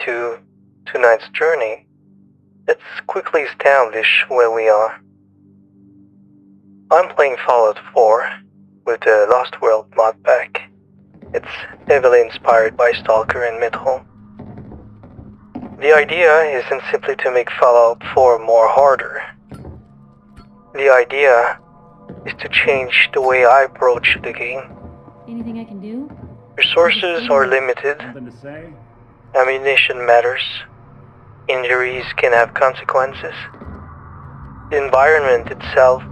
to tonight's journey, let's quickly establish where we are. I'm playing Fallout 4 with the Lost World mod pack. It's heavily inspired by S.T.A.L.K.E.R and Metro. The idea isn't simply to make Fallout 4 more harder. The idea is to change the way I approach the game. Anything I can do? Resources are limited. Something to say? Ammunition matters. Injuries can have consequences. The environment itself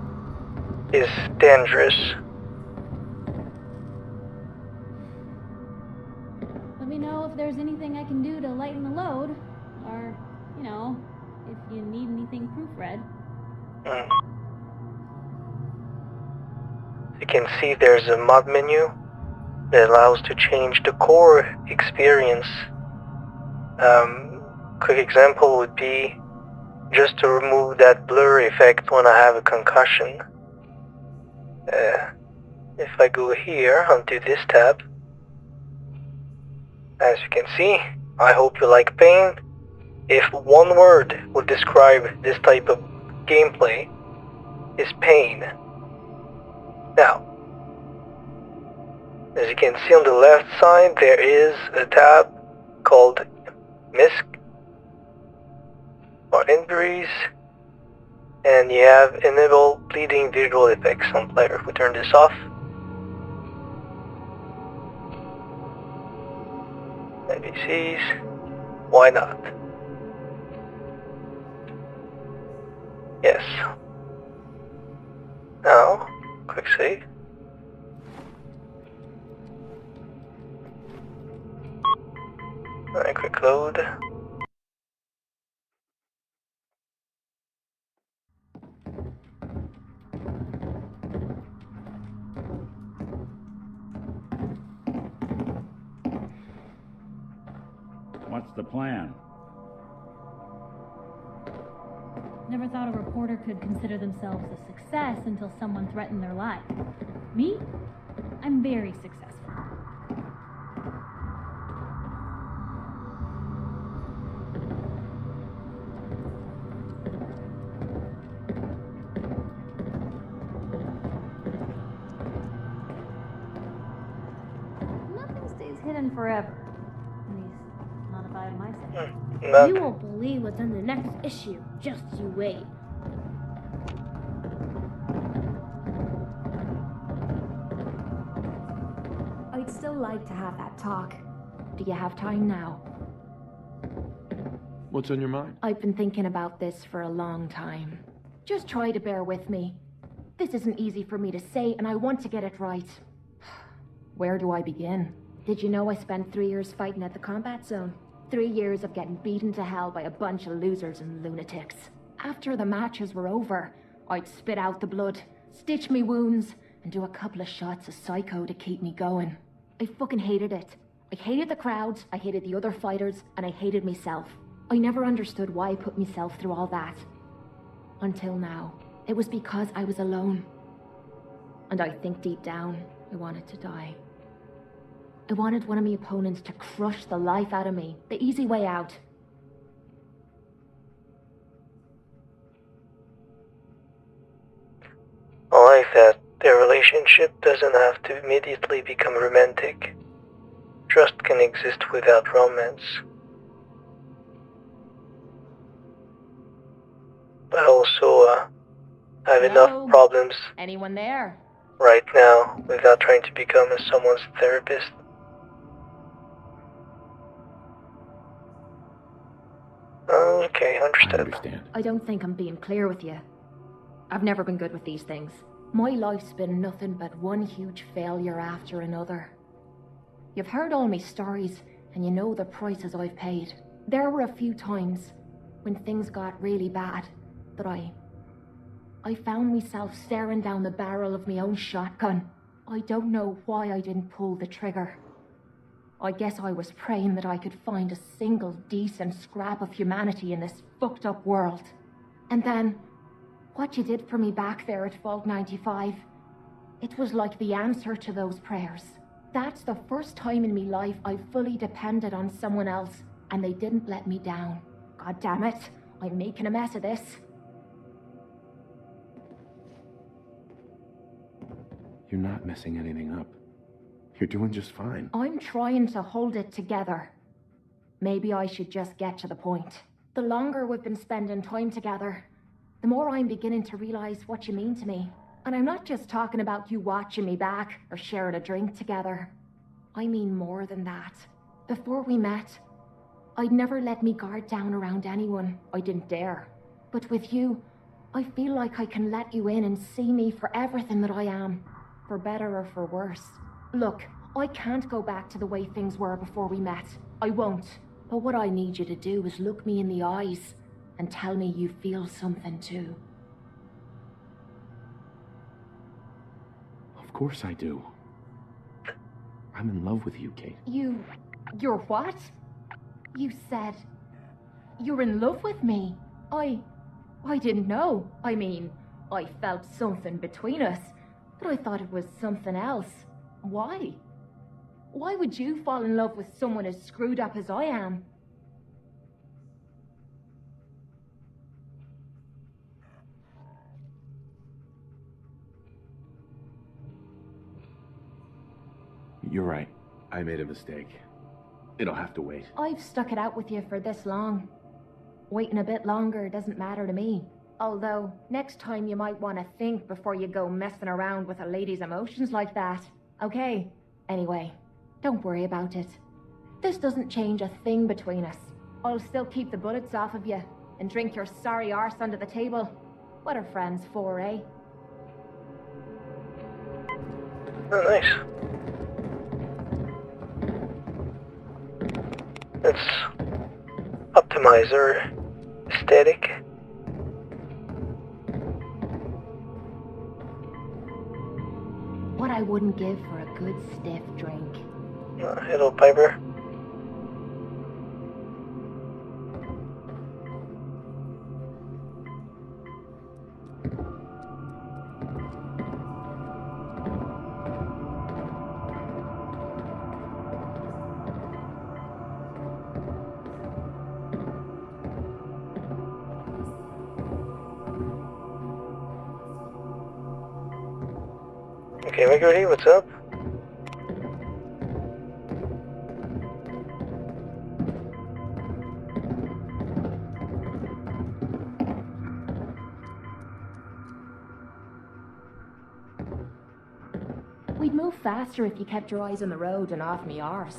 is dangerous. Let me know if there's anything I can do to lighten the load. Or, you know, if you need anything proofread. You can see there's a mod menu that allows to change the core experience. Quick example would be just to remove that blur effect when I have a concussion. If I go here onto this tab, as you can see, I hope you like pain. If one word would describe this type of gameplay, is pain. Now, as you can see on the left side, there is a tab called MISC, or injuries, and you have enable bleeding visual effects on player. If we turn this off, NPCs, why not? Yes. Now, quick save. Alright, quick load. What's the plan? Never thought a reporter could consider themselves a success until someone threatened their life. Me? I'm very successful. Nothing stays hidden forever. At least, not if I have my say. You won't believe what's in the next issue. Just you wait. I'd still like to have that talk. Do you have time now? What's on your mind? I've been thinking about this for a long time. Just try to bear with me. This isn't easy for me to say, and I want to get it right. Where do I begin? Did you know I spent 3 years fighting at the combat zone? 3 years of getting beaten to hell by a bunch of losers and lunatics. After the matches were over, I'd spit out the blood, stitch me wounds, and do a couple of shots of Psycho to keep me going. I fucking hated it. I hated the crowds, I hated the other fighters, and I hated myself. I never understood why I put myself through all that. Until now. It was because I was alone. And I think deep down, I wanted to die. I wanted one of my opponents to crush the life out of me. The easy way out. I like that their relationship doesn't have to immediately become romantic. Trust can exist without romance. But also, have enough problems Anyone there? right now without trying to become someone's therapist. Okay, I understood. understand. I don't think I'm being clear with you. I've never been good with these things. My life's been nothing but one huge failure after another. You've heard all my stories, and you know the prices I've paid. There were a few times when things got really bad that I found myself staring down the barrel of my own shotgun. I don't know why I didn't pull the trigger. I guess I was praying that I could find a single decent scrap of humanity in this fucked up world. And then, what you did for me back there at Vault 95, it was like the answer to those prayers. That's the first time in me life I've fully depended on someone else, and they didn't let me down. God damn it, I'm making a mess of this. You're not messing anything up. You're doing just fine. I'm trying to hold it together. Maybe I should just get to the point. The longer we've been spending time together, the more I'm beginning to realize what you mean to me. And I'm not just talking about you watching me back or sharing a drink together. I mean more than that. Before we met, I'd never let me guard down around anyone. I didn't dare. But with you, I feel like I can let you in and see me for everything that I am. For better or for worse. Look, I can't go back to the way things were before we met. I won't. But what I need you to do is look me in the eyes and tell me you feel something too. Of course I do. I'm in love with you, Cait. You're what? You said you're in love with me. I didn't know. I mean, I felt something between us, but I thought it was something else. Why? Why would you fall in love with someone as screwed up as I am? You're right. I made a mistake. It'll have to wait. I've stuck it out with you for this long. Waiting a bit longer doesn't matter to me. Although, next time you might want to think before you go messing around with a lady's emotions like that. Okay? Anyway, don't worry about it. This doesn't change a thing between us. I'll still keep the bullets off of you and drink your sorry arse under the table. What are friends for, eh? Oh, nice. Let's optimize our aesthetic. What I wouldn't give for a good stiff drink. Hello, Piper. Okay, Meguri, what's up? We'd move faster if you kept your eyes on the road and off me arse.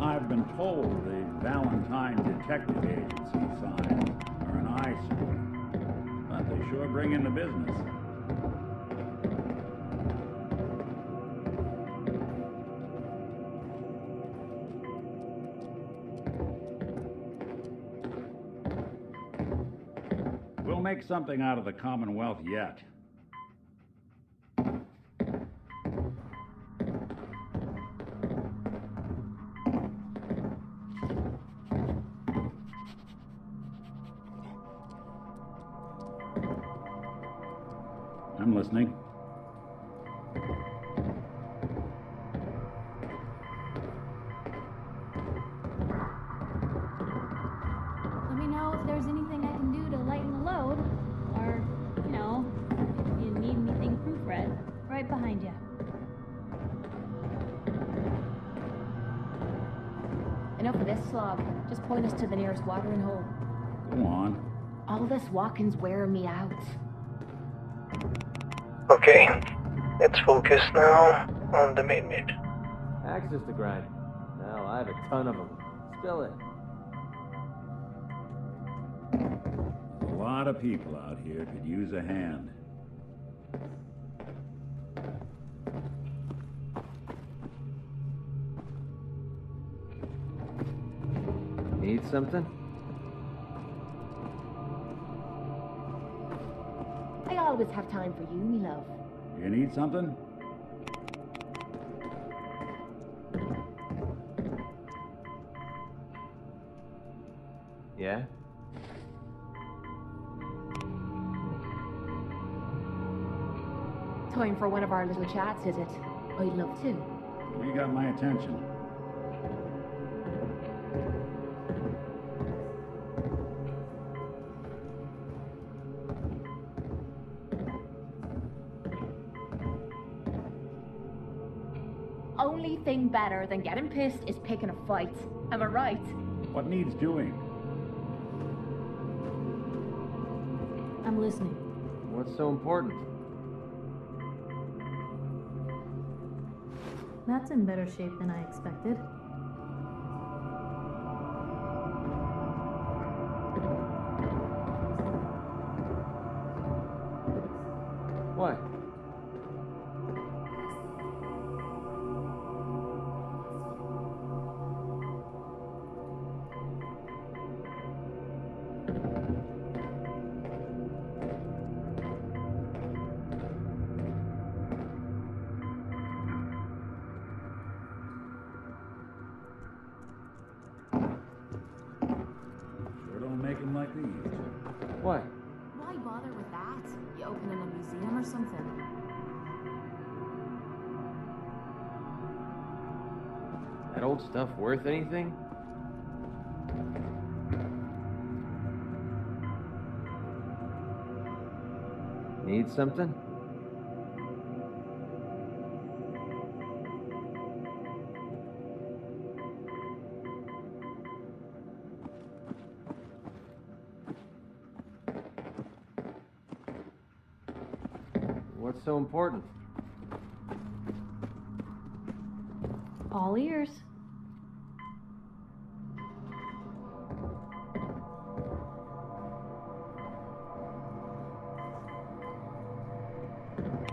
I've been told the Valentine Detective Agency signs are an eyesore, but they sure bring in the business. We'll make something out of the Commonwealth yet. I'm listening. Let me know if there's anything I can do to lighten the load. Or, you know, if you need anything proofread. Right behind you. Enough of this slog. Just point us to the nearest watering hole. Go on. All this walking's wearing me out. Okay, let's focus now on the main meat. Axes to grind. Now I have a ton of them. Spill it. A lot of people out here could use a hand. Need something? I always have time for you, me love. You need something? Yeah? time for one of our little chats, is it? I'd love to. You got my attention. Only thing better than getting pissed is picking a fight. Am I right? What needs doing? I'm listening. What's so important? That's in better shape than I expected. What? Sure don't make them like these. What? Why bother with that? You open in a museum or something? That old stuff worth anything? Need something? What's so important? All ears.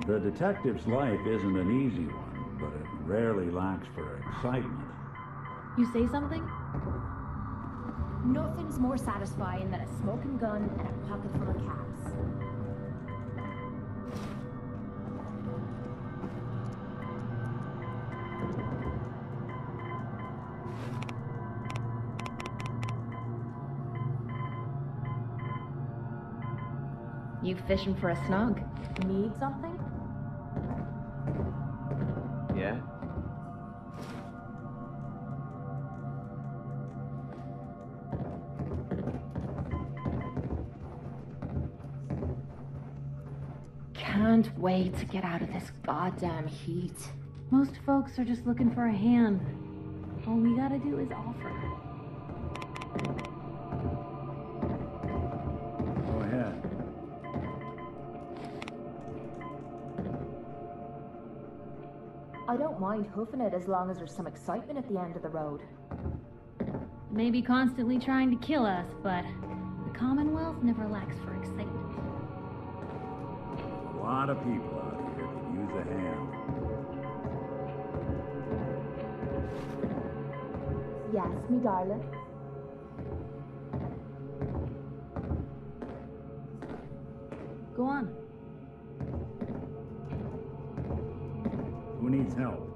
The detective's life isn't an easy one, but it rarely lacks for excitement. You say something? Nothing's more satisfying than a smoking gun and a pocket full of caps. You fishing for a snog? Need something? Yeah? Can't wait to get out of this goddamn heat. Most folks are just looking for a hand. All we gotta do is offer. Go ahead. I don't mind hoofing it as long as there's some excitement at the end of the road. Maybe constantly trying to kill us, but the Commonwealth never lacks for excitement. A lot of people out here could use a hand. Yes, me darling. Go on. Who needs help?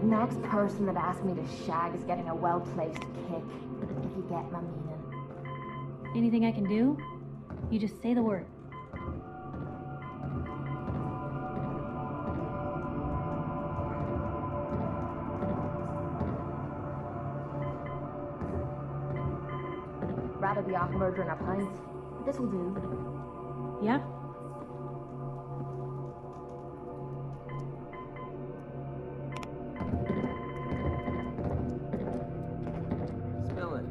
Next person that asks me to shag is getting a well-placed kick, if you get my meaning. Anything I can do? You just say the word. Rather be off murdering a pint. This'll do. Yeah? Spill it.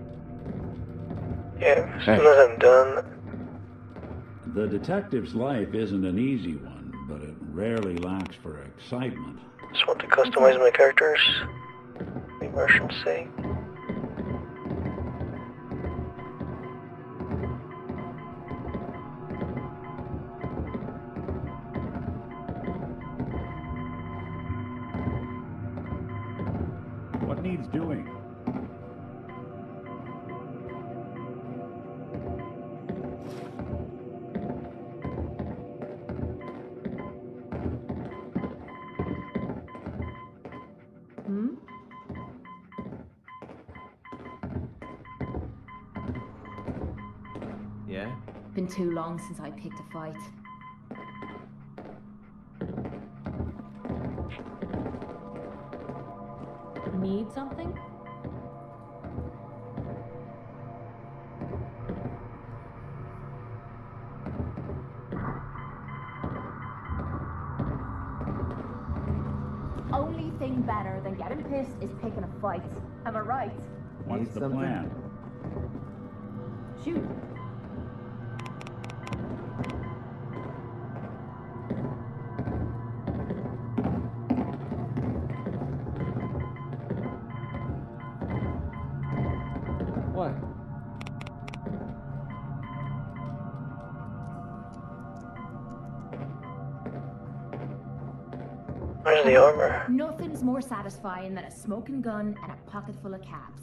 Yeah, as soon as I'm done, The detective's life isn't an easy one, but it rarely lacks for excitement. just want to customize my characters. Immersion sake. What needs doing? Hmm? Yeah? Been too long since I picked a fight. Need something? Only thing better than getting pissed is picking a fight. Am I right? What's Need the something? plan? Shoot. What? Where's the armor? Nothing's more satisfying than a smoking gun and a pocket full of caps.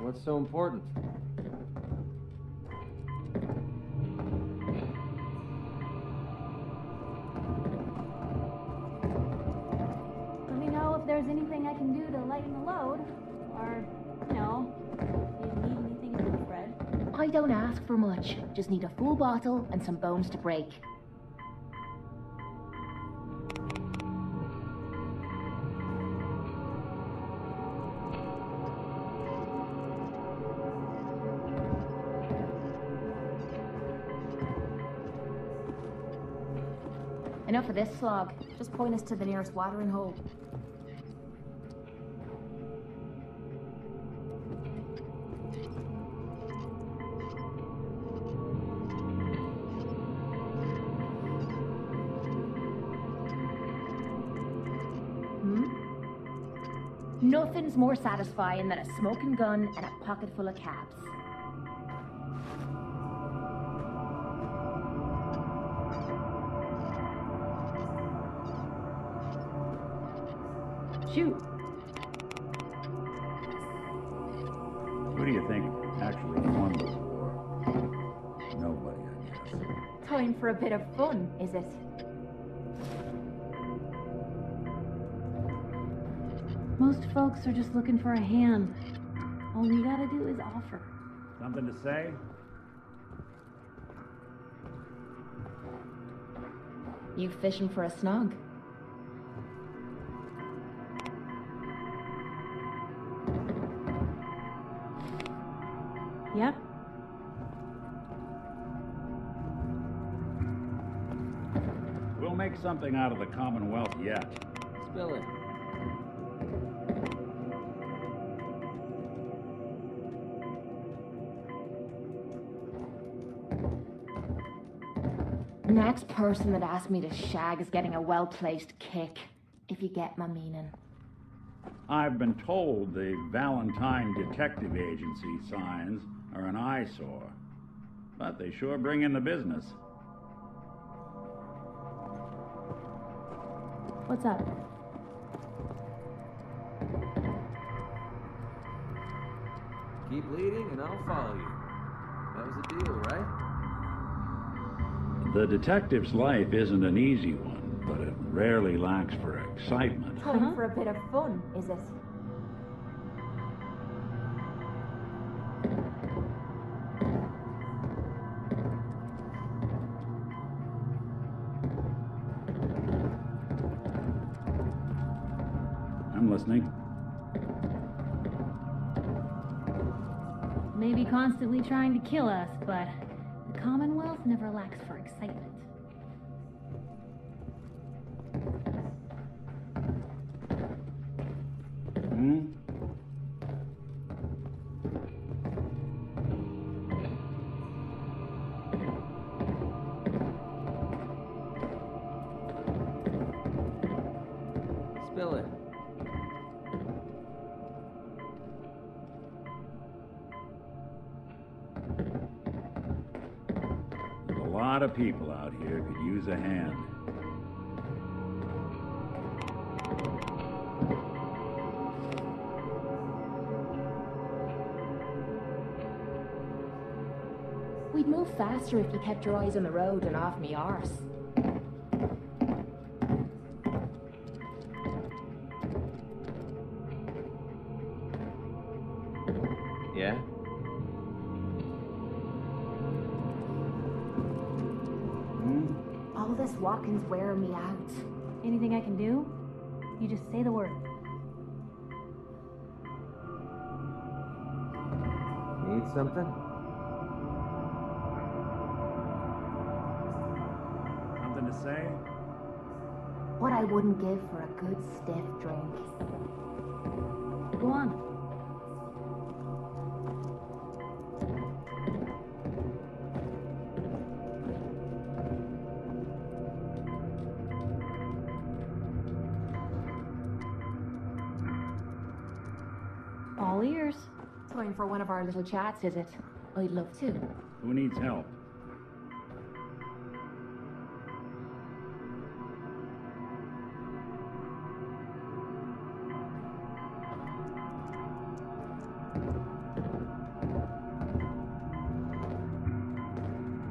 What's so important? Let me know if there's anything I can do to lighten the load. Or, you know, if you need anything for the bread. I don't ask for much. Just need a full bottle and some bones to break. Enough of this slog. Just point us to the nearest watering hole. Nothing's more satisfying than a smoking gun and a pocket full of caps. Shoot. Who do you think actually won the war? Nobody, I guess. Time for a bit of fun, is it? Most folks are just looking for a hand. All you gotta do is offer. Something to say? You fishing for a snog? Yep. We'll make something out of the Commonwealth yet. Spill it. Next person that asks me to shag is getting a well-placed kick, if you get my meaning. I've been told the Valentine Detective Agency signs are an eyesore, but they sure bring in the business. What's up? Keep leading and I'll follow you. That was the deal, right? The detective's life isn't an easy one, but it rarely lacks for excitement. Time for a bit of fun, is it? I'm listening. Maybe constantly trying to kill us, but the Commonwealth never lacks for excitement. Spill it. There's a lot of people out here could use a hand. We'd move faster if you kept your eyes on the road and off me arse. Yeah? All this walking's wearing me out. Anything I can do? You just say the word. Need something? Something to say? What I wouldn't give for a good stiff drink. Go on. All ears. Time for one of our little chats, is it? I'd love to. Who needs help?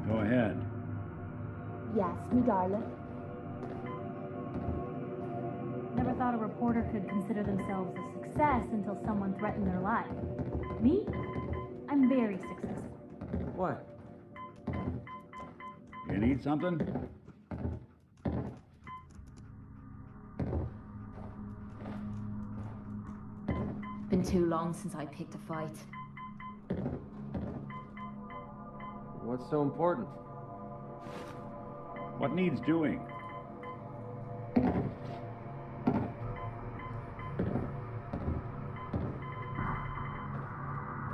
Go ahead. Yes, me darling. Never thought a reporter could consider themselves a success until someone threatened their life. Me? I'm very successful. What? You need something? Been too long since I picked a fight. What's so important? What needs doing?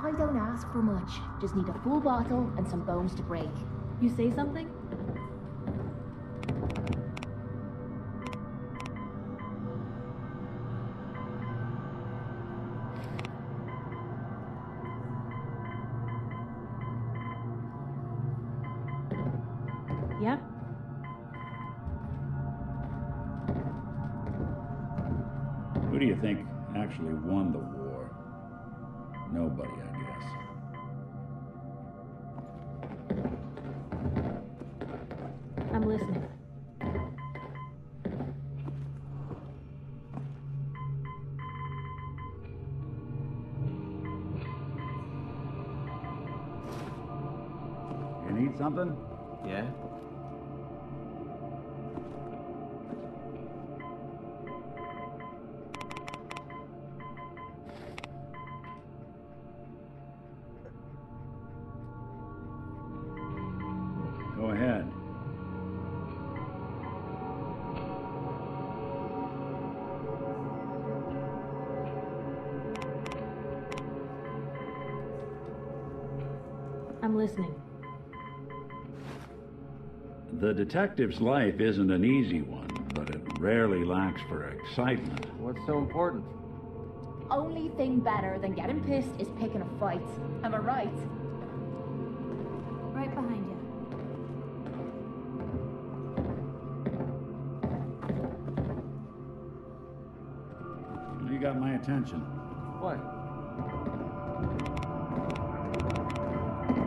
I don't ask for much. Just need a full bottle and some bones to break. You say something? Yeah? Who do you think actually won the war? Nobody, I guess. I'm listening. You need something? Yeah? Go ahead. I'm listening. The detective's life isn't an easy one, but it rarely lacks for excitement. What's so important? Only thing better than getting pissed is picking a fight. Am I right? Right behind you. You got my attention. What?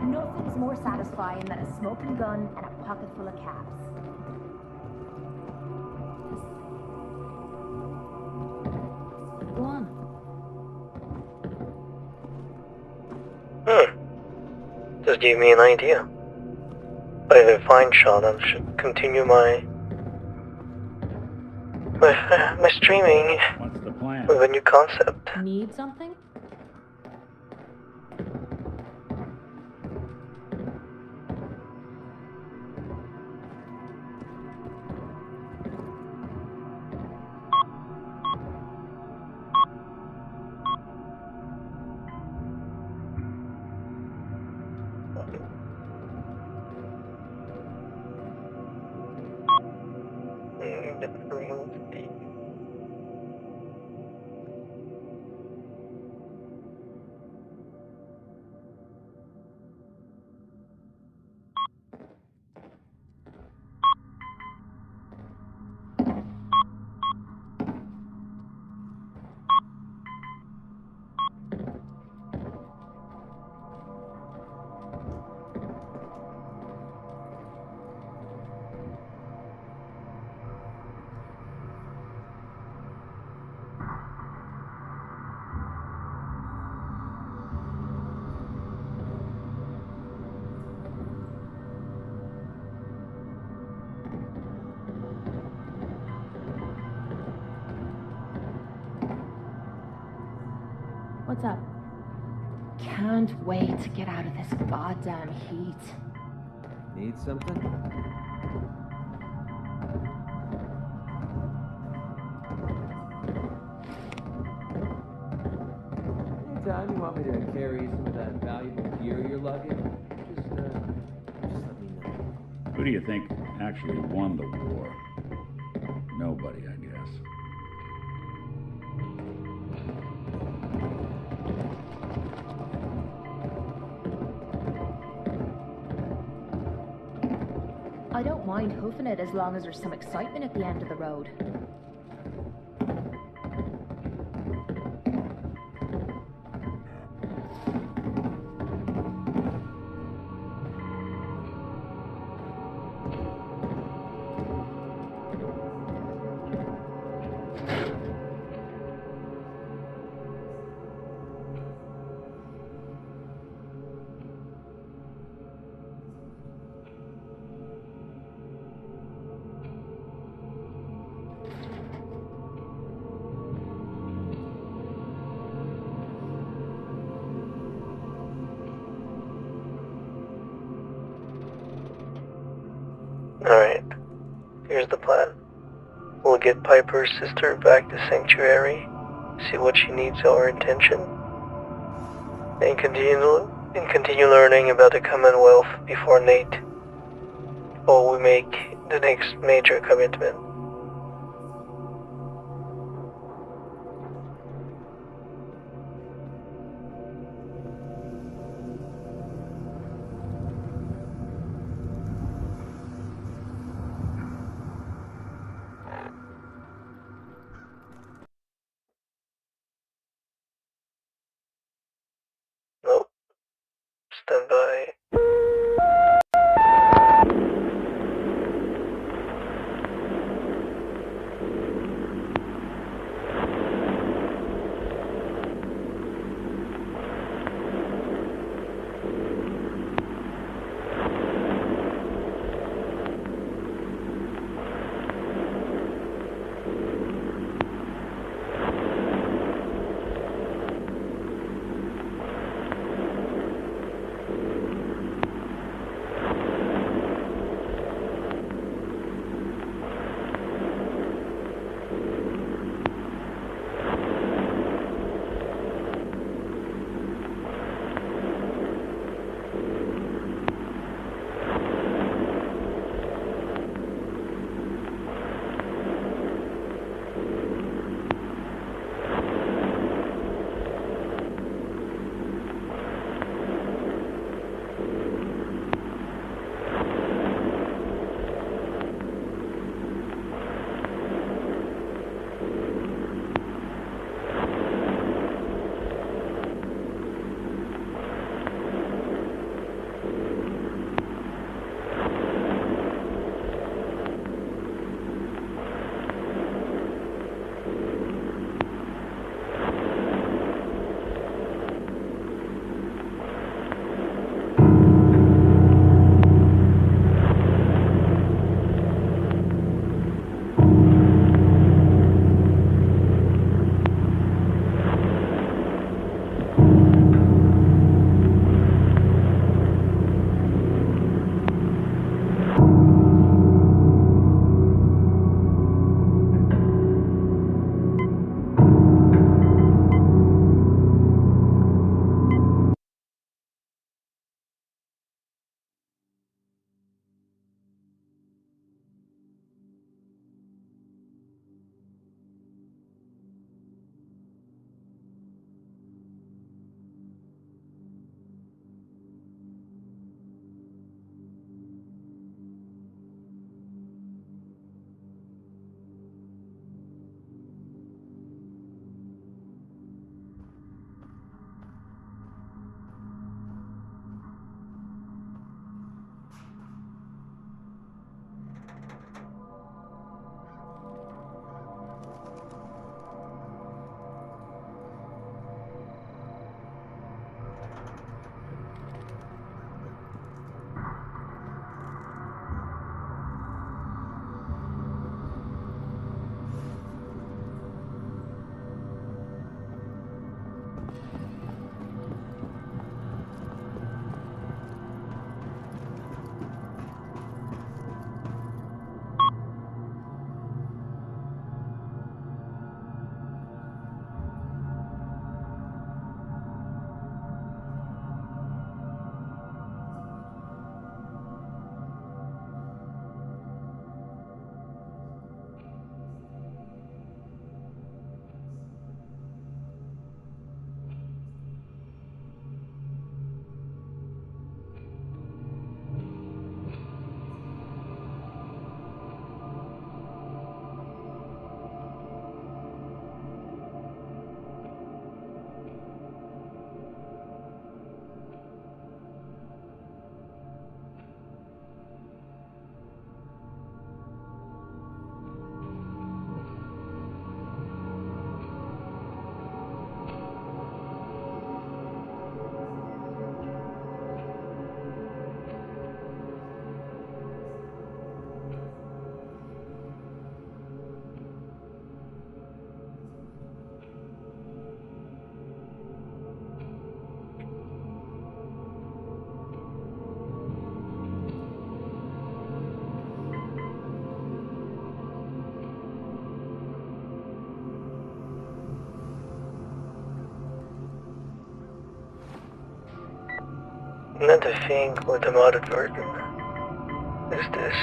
Nothing's more satisfying than a smoking gun and a pocket full of caps. Go on. This gave me an idea. If I find Shaun, I should continue my streaming What's the plan? with a new concept. Need something? What's up? Can't wait to get out of this goddamn heat. Need something? Anytime you want me to carry some of that valuable gear you're lugging, just let me know. Who do you think actually won the war? Nobody, I guess. I don't mind hoofing it as long as there's some excitement at the end of the road. Alright, here's the plan. We'll get Piper's sister back to Sanctuary, see what she needs our attention, and continue learning about the Commonwealth before we make the next major commitment. Nope. Stand by. Another thing with the modded version is this.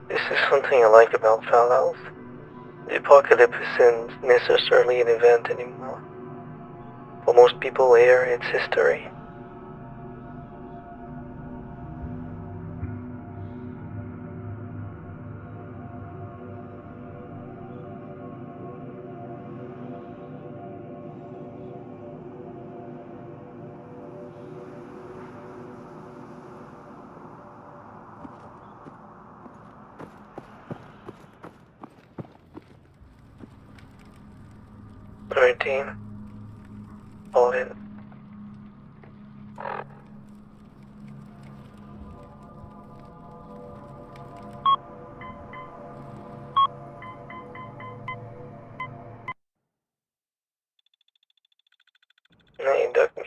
This is something I like about Fallout. The apocalypse isn't necessarily an event anymore. For most people here, it's history. Alright, team. All in. No, duck meat.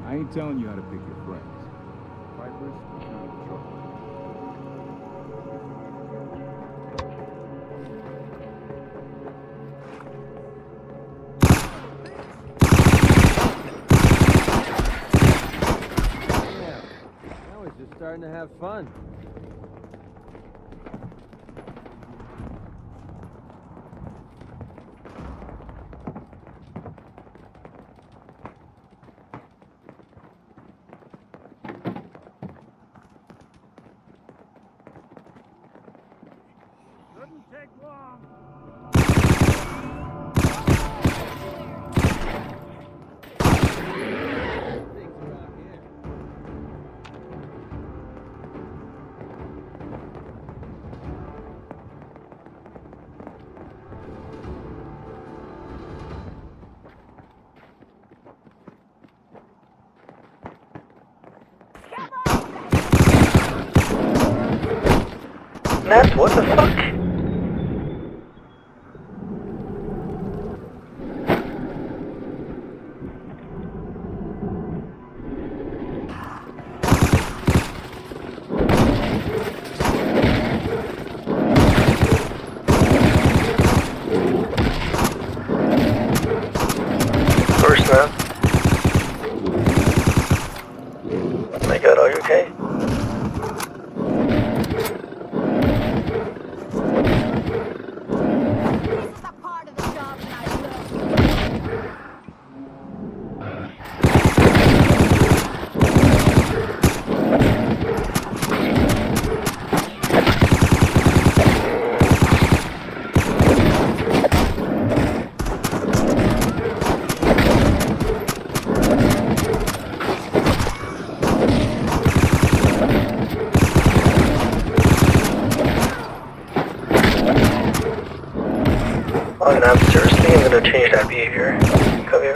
I ain't telling you how to pick your friends. Vipers return shortly. Yeah. Now he's just starting to have fun. Shouldn't take long. Things around here. Nat, what the fuck? First Nat. Oh my god, are you okay? Oh, no, seriously, I'm gonna change that behavior. Come here.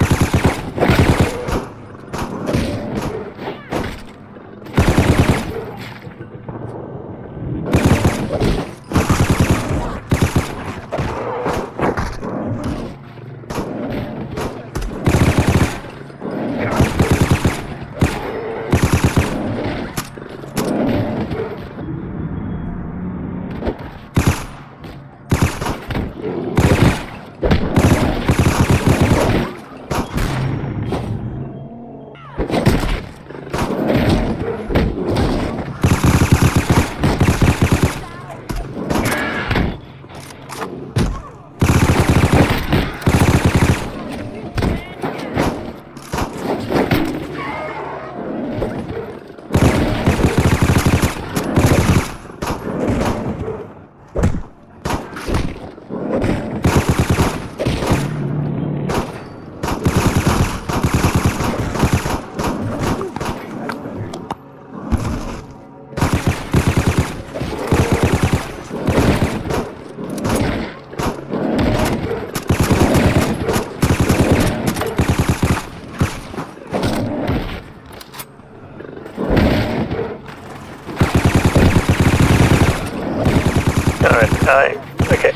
Alright, okay.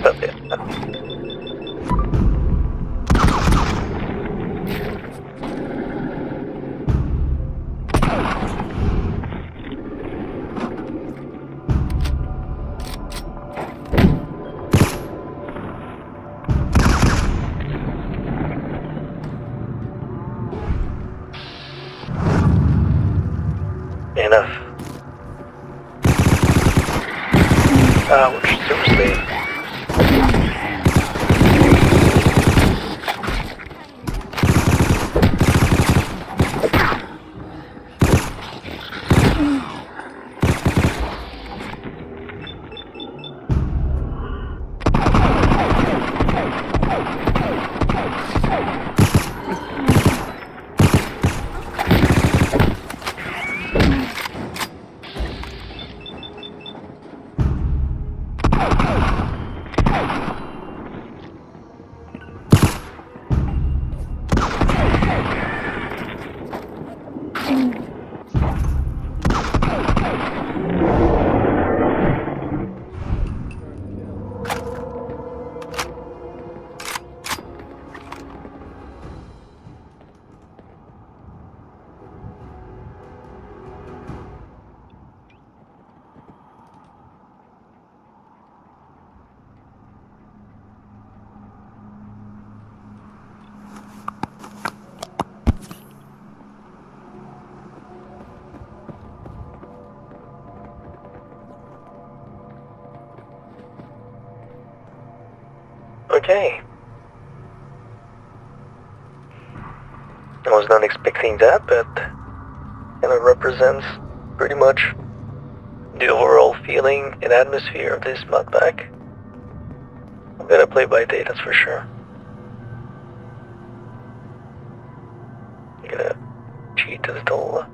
Stop it. Enough. Ouch, seriously. Okay. I was not expecting that, but it represents pretty much the overall feeling and atmosphere of this mod pack. I'm gonna play by day, that's for sure. I'm gonna cheat to the toll.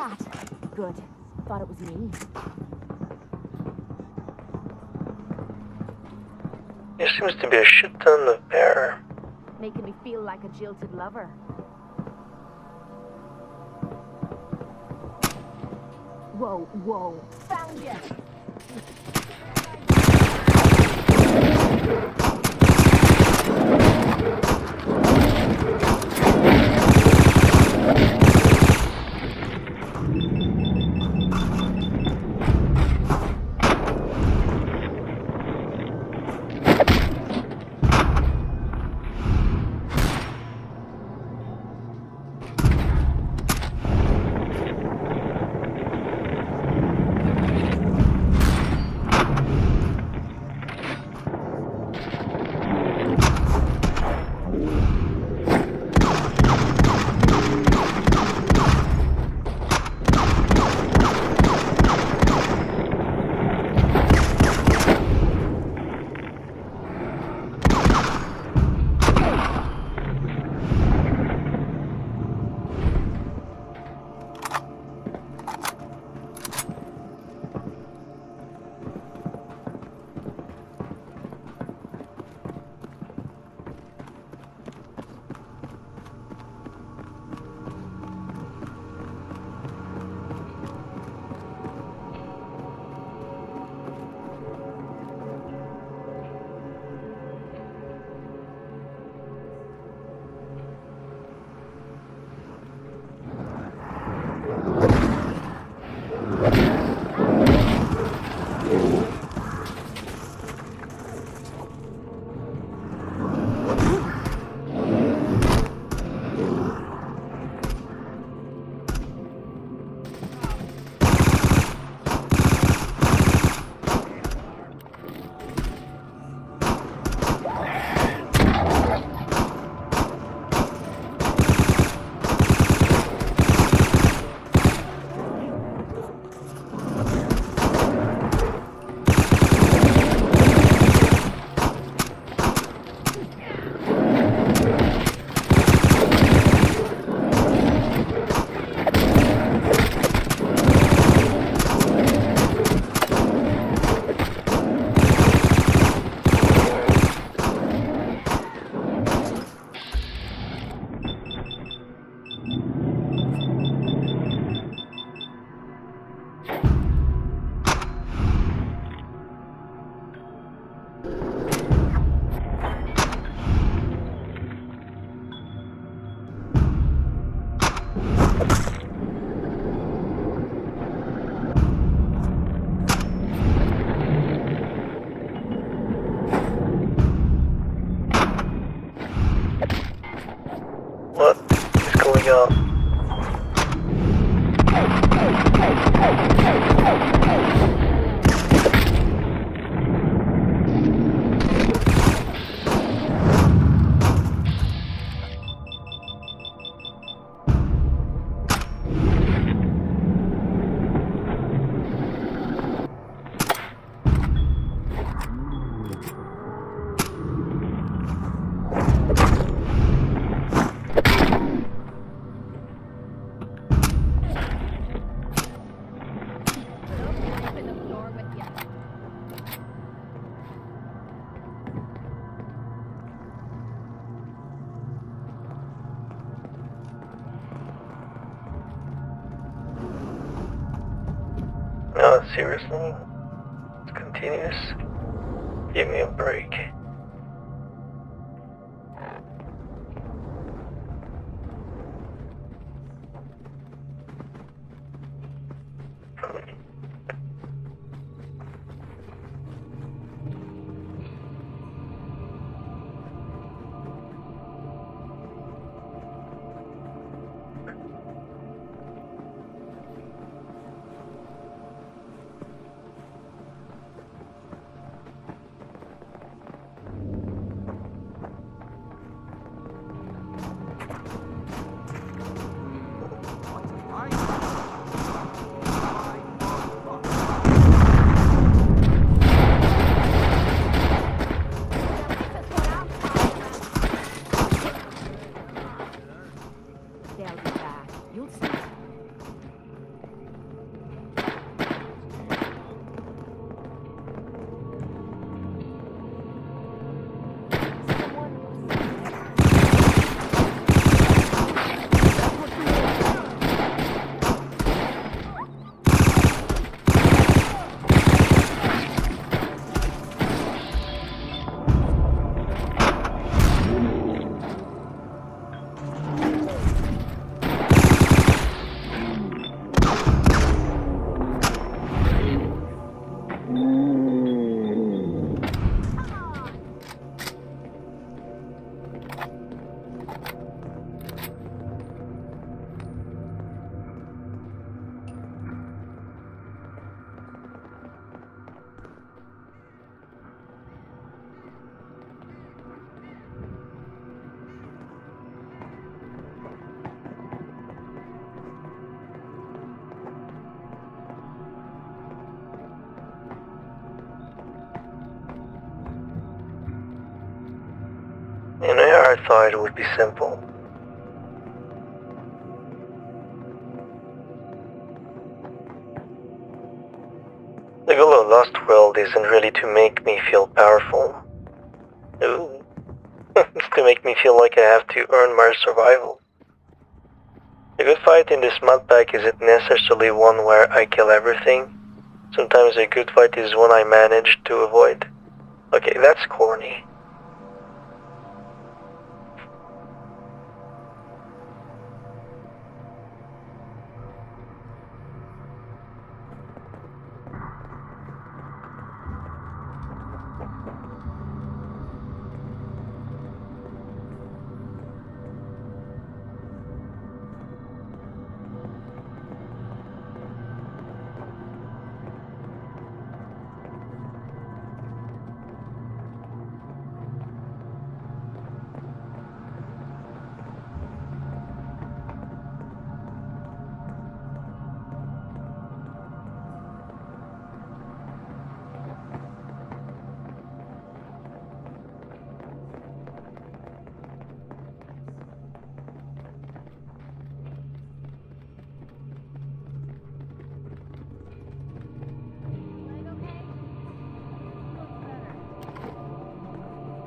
that? Good. Thought it was me. There seems to be a shit ton of air. Making me feel like a jilted lover. Whoa, whoa. Found ya! What is going on? No, seriously? It's continuous. Give me a break. You know, I thought it would be simple. The goal of Lost World isn't really to make me feel powerful. Ooh. It's to make me feel like I have to earn my survival. A good fight in this mod pack isn't necessarily one where I kill everything. Sometimes a good fight is one I manage to avoid. Okay, that's corny.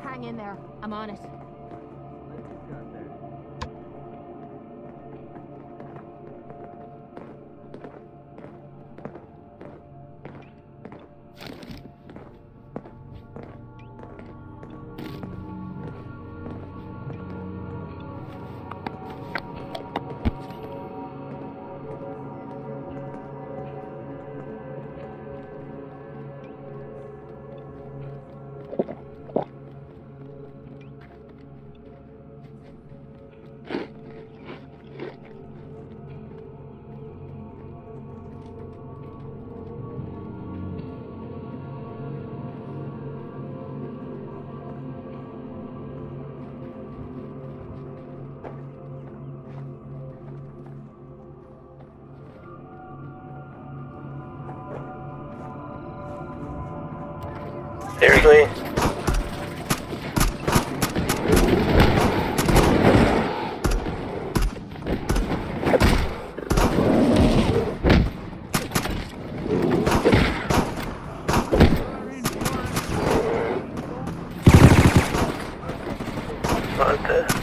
Hang in there. I'm on it. Seriously? What the?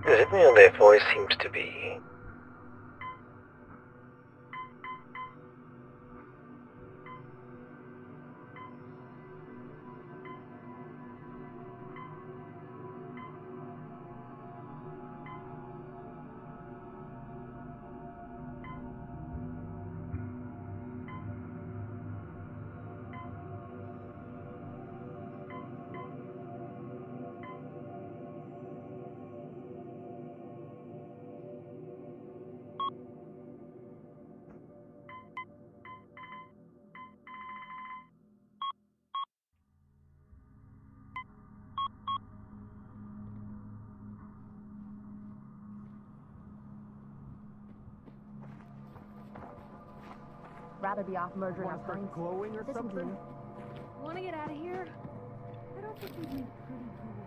Is it me or their voice seems to be... Rather be off murdering our Start friends. glowing or This something? will do. Want to get out of here? I don't think we'd make pretty tools.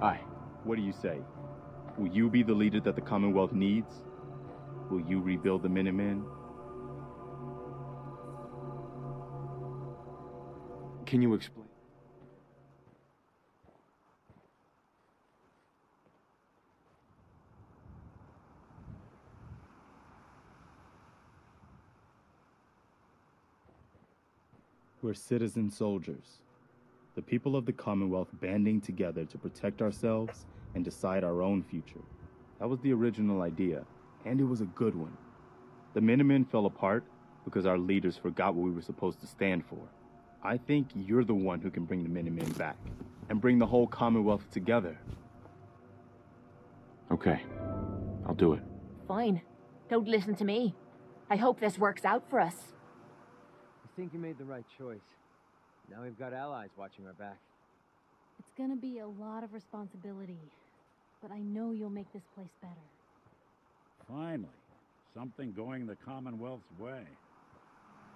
Aye. What do you say? Will you be the leader that the Commonwealth needs? Will you rebuild the Minutemen? Can you explain? We're citizen soldiers. The people of the Commonwealth banding together to protect ourselves and decide our own future. That was the original idea, and it was a good one. The Minutemen fell apart because our leaders forgot what we were supposed to stand for. I think you're the one who can bring the Minutemen back and bring the whole Commonwealth together. Okay, I'll do it. Fine. Don't listen to me. I hope this works out for us. I think you made the right choice. Now we've got allies watching our back. It's gonna be a lot of responsibility, but I know you'll make this place better. Finally, something going the Commonwealth's way.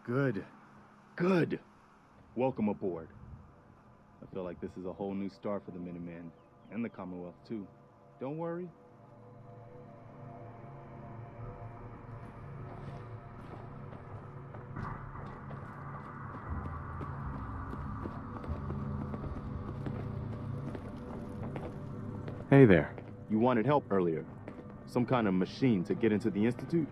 Good. Good. Welcome aboard. I feel like this is a whole new start for the Minutemen, and the Commonwealth too. Don't worry. Hey there. You wanted help earlier. Some kind of machine to get into the Institute?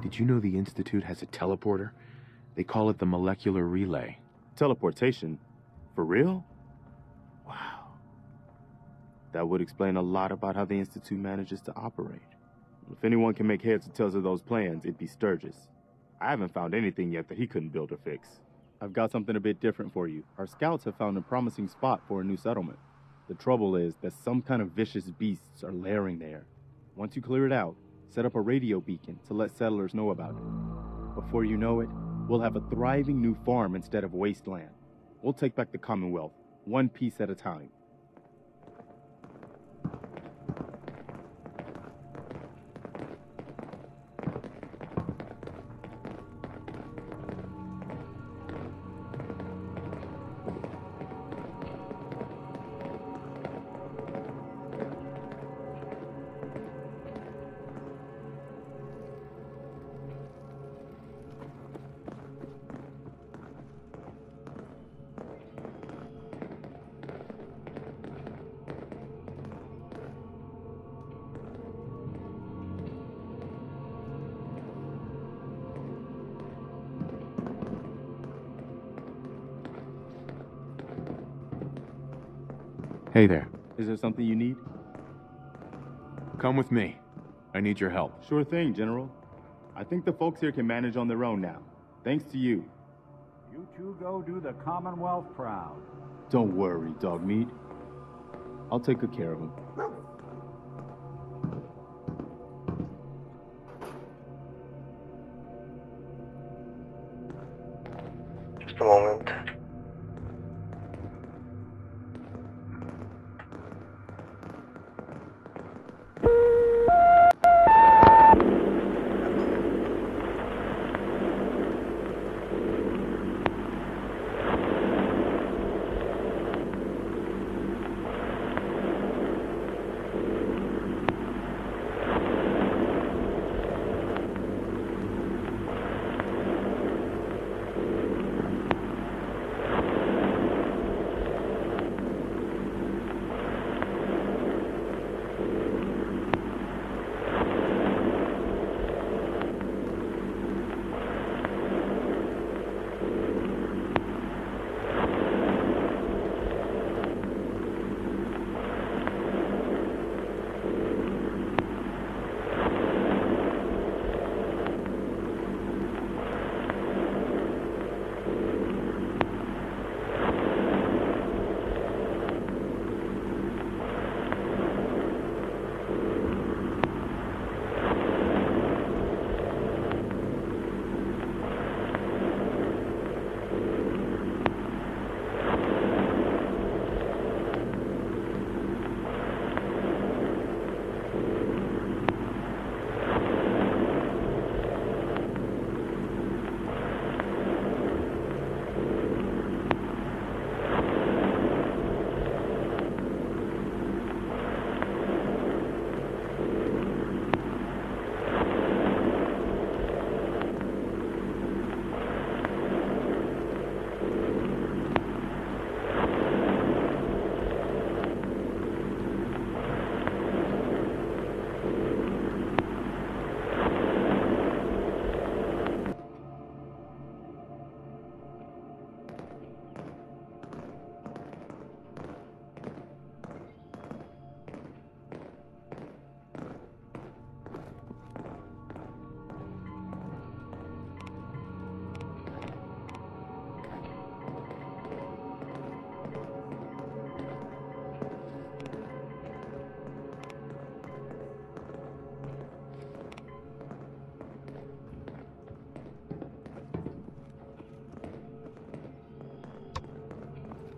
Did you know the Institute has a teleporter? They call it the molecular relay. Teleportation? For real? Wow. That would explain a lot about how the Institute manages to operate. If anyone can make heads or tails of those plans, it'd be Sturgis. I haven't found anything yet that he couldn't build or fix. I've got something a bit different for you. Our scouts have found a promising spot for a new settlement. The trouble is that some kind of vicious beasts are lairing there. Once you clear it out, Set up a radio beacon to let settlers know about it. Before you know it, we'll have a thriving new farm instead of wasteland. We'll take back the Commonwealth, one piece at a time. Hey there. Is there something you need? Come with me. I need your help. Sure thing, General. I think the folks here can manage on their own now. Thanks to you. You two go do the Commonwealth proud. Don't worry, Dogmeat. I'll take good care of him. Just a moment.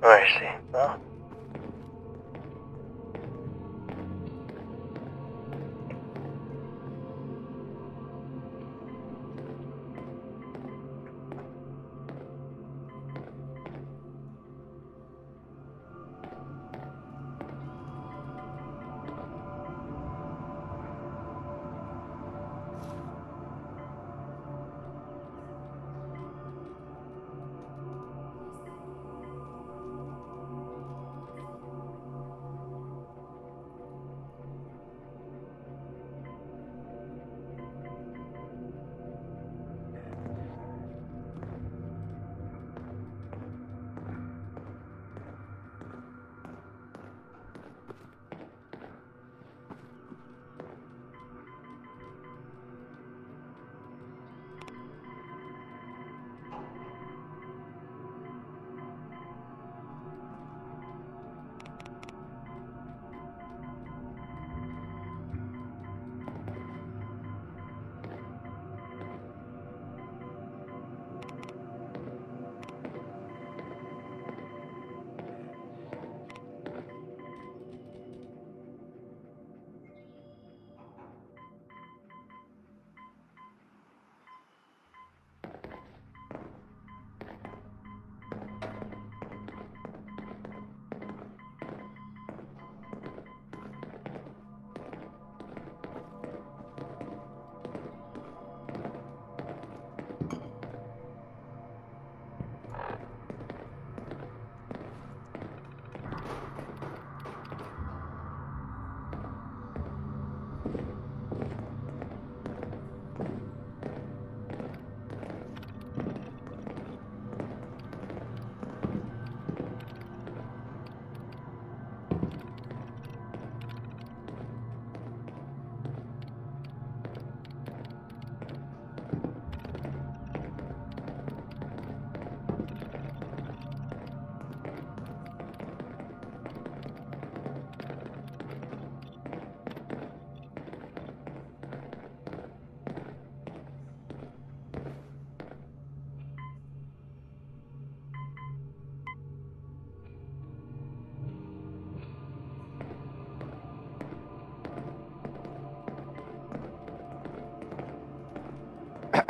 I see. Well,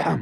Yeah,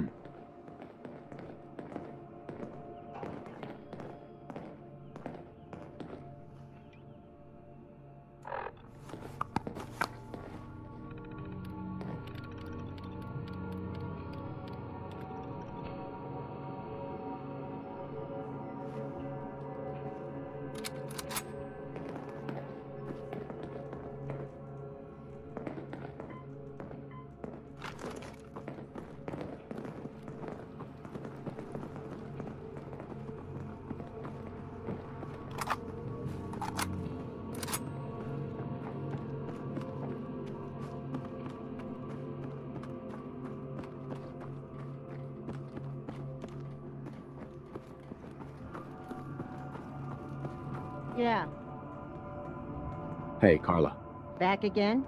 Hey, Carla. back again?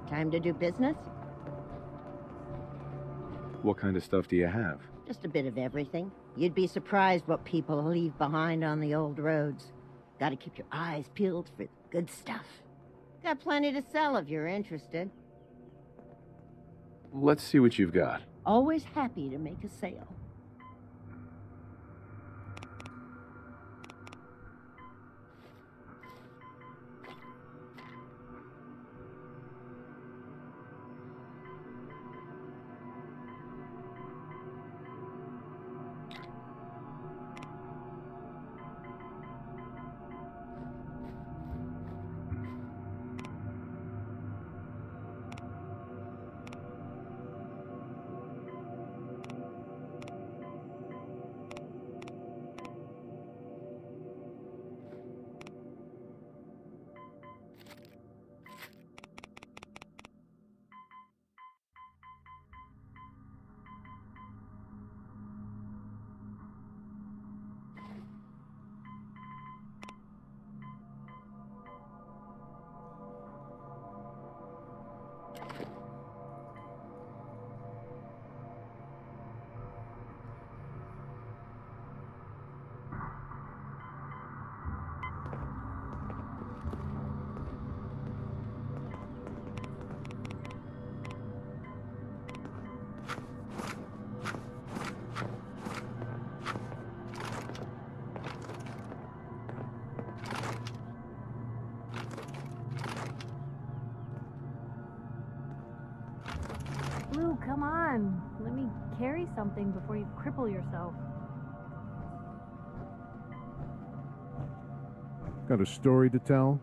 Time to do business? What kind of stuff do you have? Just a bit of everything. You'd be surprised what people leave behind on the old roads. Gotta keep your eyes peeled for the good stuff. Got plenty to sell if you're interested. Let's see what you've got. Always happy to make a sale. Blue, come on. Let me carry something before you cripple yourself. Got a story to tell?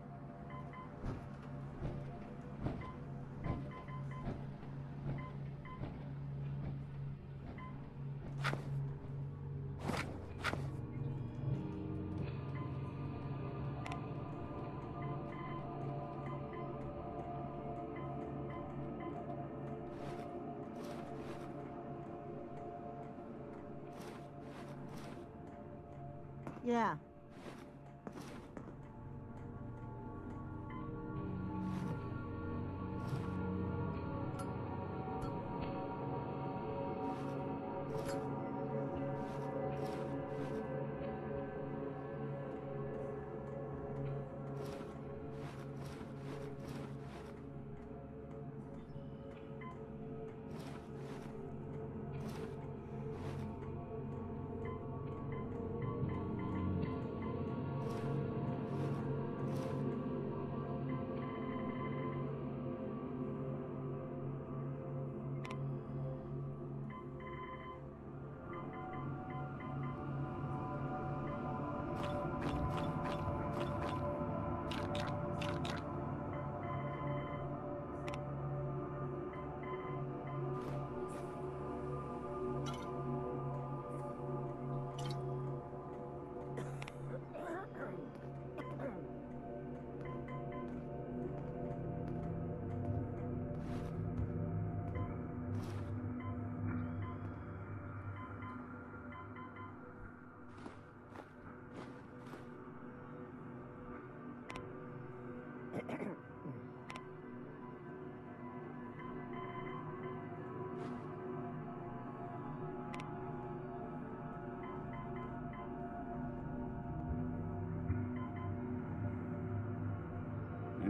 Yeah.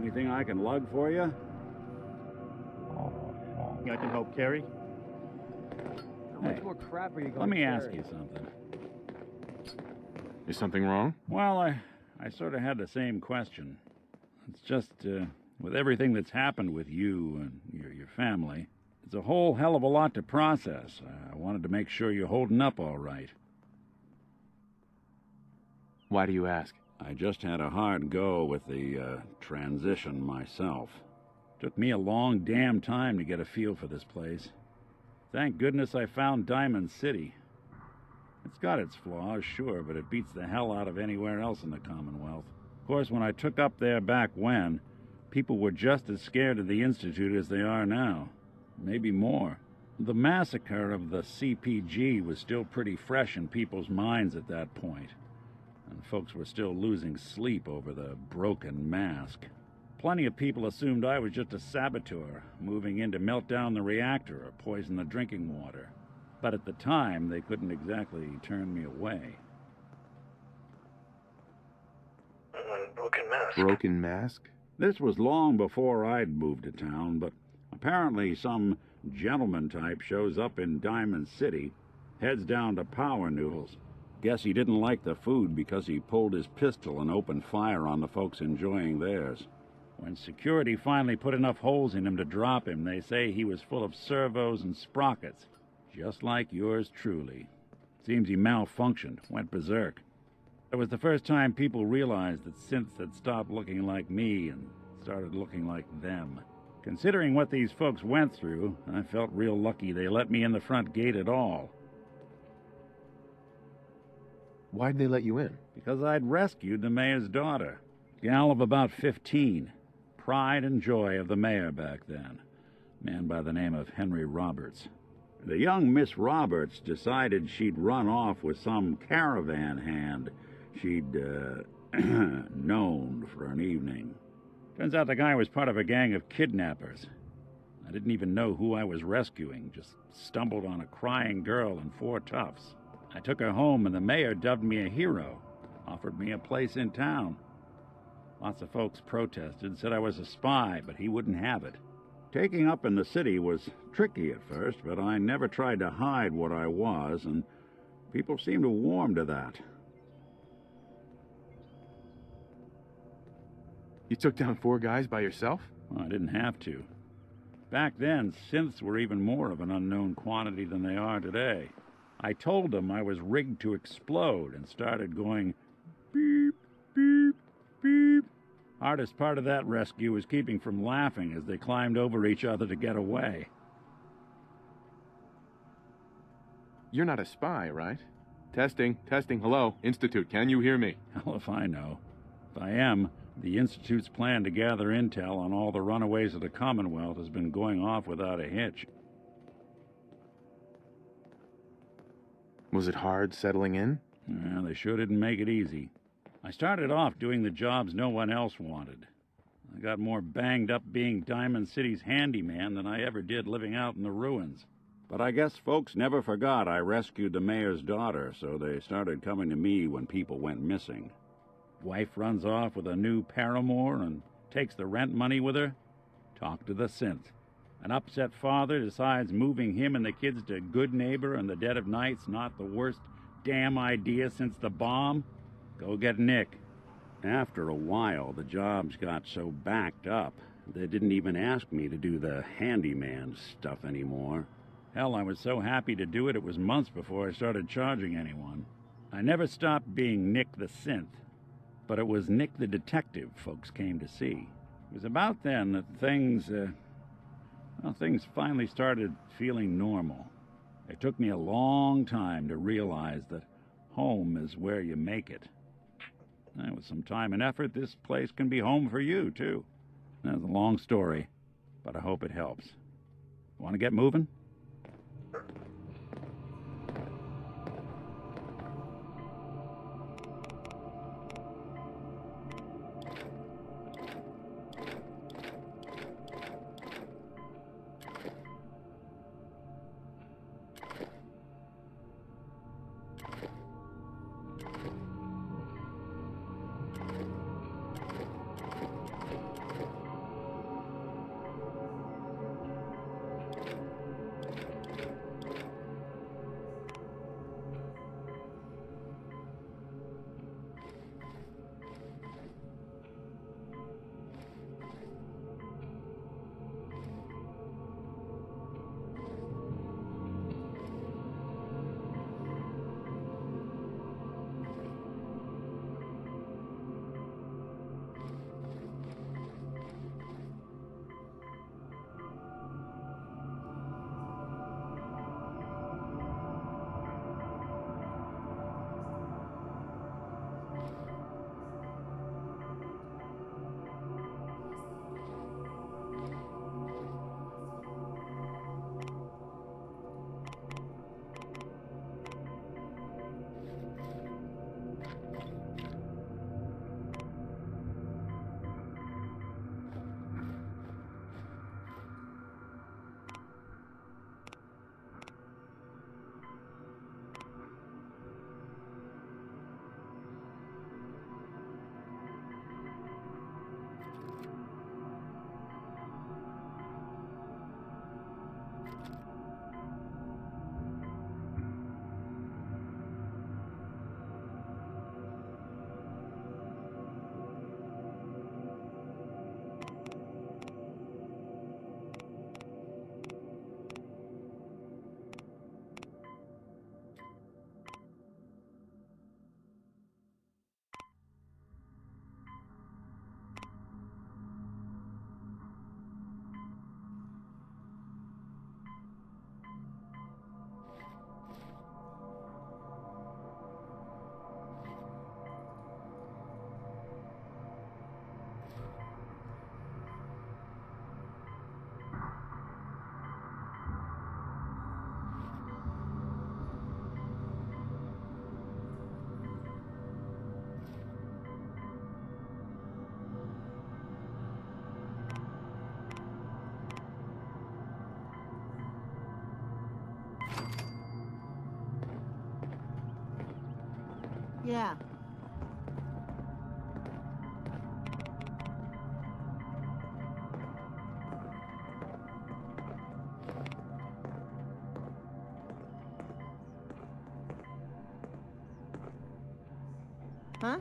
Anything I can lug for you? I can help carry. much more crap are you going let me to ask carry? you something. Is something wrong? Well, I sort of had the same question. It's just, with everything that's happened with you and your family, it's a whole hell of a lot to process. I wanted to make sure you're holding up all right. Why do you ask? I just had a hard go with the transition myself. Took me a long damn time to get a feel for this place. Thank goodness I found Diamond City. It's got its flaws, sure, but it beats the hell out of anywhere else in the Commonwealth. Of course, when I took up there back when, people were just as scared of the Institute as they are now. Maybe more. The massacre of the CPG was still pretty fresh in people's minds at that point, and folks were still losing sleep over the broken mask. Plenty of people assumed I was just a saboteur, moving in to melt down the reactor or poison the drinking water. But at the time, they couldn't exactly turn me away. Broken mask. Broken mask? This was long before I'd moved to town, but apparently some gentleman type shows up in Diamond City, heads down to Power Noodles. Guess he didn't like the food because he pulled his pistol and opened fire on the folks enjoying theirs. When security finally put enough holes in him to drop him, they say he was full of servos and sprockets, just like yours truly. Seems he malfunctioned, went berserk. It was the first time people realized that synths had stopped looking like me and started looking like them. Considering what these folks went through, I felt real lucky they let me in the front gate at all. Why'd they let you in? Because I'd rescued the mayor's daughter. Gal of about 15. Pride and joy of the mayor back then. Man by the name of Henry Roberts. The young Miss Roberts decided she'd run off with some caravan hand she'd, known for an evening. Turns out the guy was part of a gang of kidnappers. I didn't even know who I was rescuing, just stumbled on a crying girl and 4 toughs. I took her home and the mayor dubbed me a hero, offered me a place in town. Lots of folks protested, said I was a spy, but he wouldn't have it. Taking up in the city was tricky at first, but I never tried to hide what I was, and people seemed to warm to that. You took down 4 guys by yourself? Well, I didn't have to. Back then, synths were even more of an unknown quantity than they are today. I told them I was rigged to explode and started going beep, beep, beep. Hardest part of that rescue was keeping from laughing as they climbed over each other to get away. You're not a spy, right? Testing, hello, Institute, can you hear me? Hell if I know. If I am, the Institute's plan to gather intel on all the runaways of the Commonwealth has been going off without a hitch. Was it hard settling in? Well, they sure didn't make it easy. I started off doing the jobs no one else wanted. I got more banged up being Diamond City's handyman than I ever did living out in the ruins. But I guess folks never forgot I rescued the mayor's daughter, so they started coming to me when people went missing. Wife runs off with a new paramour and takes the rent money with her. Talk to the synth. An upset father decides moving him and the kids to Good Neighbor in the dead of night's not the worst damn idea since the bomb. Go get Nick. After a while, the jobs got so backed up, they didn't even ask me to do the handyman stuff anymore. Hell, I was so happy to do it, it was months before I started charging anyone. I never stopped being Nick the Synth, but it was Nick the Detective folks came to see. It was about then that things finally started feeling normal. It took me a long time to realize that home is where you make it. And with some time and effort, this place can be home for you, too. That's a long story, but I hope it helps. Want to get moving? Yeah. Huh?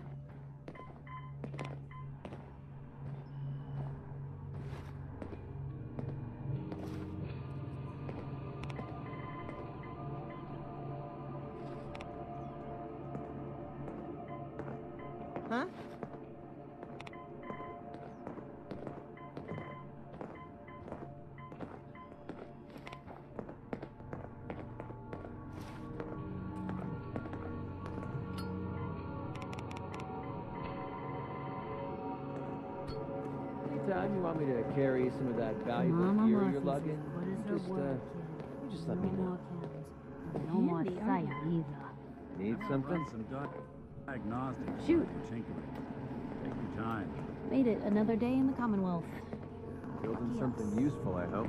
Huh? Anytime you want me to carry some of that valuable Mama gear Murphy's you're lugging, as good as her just, word, you kid. just let me No know. more cans. No more Handy, sight aren't you? either. Need something? Run some diagnostics. Shoot. Tinkering. Take your time. Made it another day in the Commonwealth. Building something useful, I hope.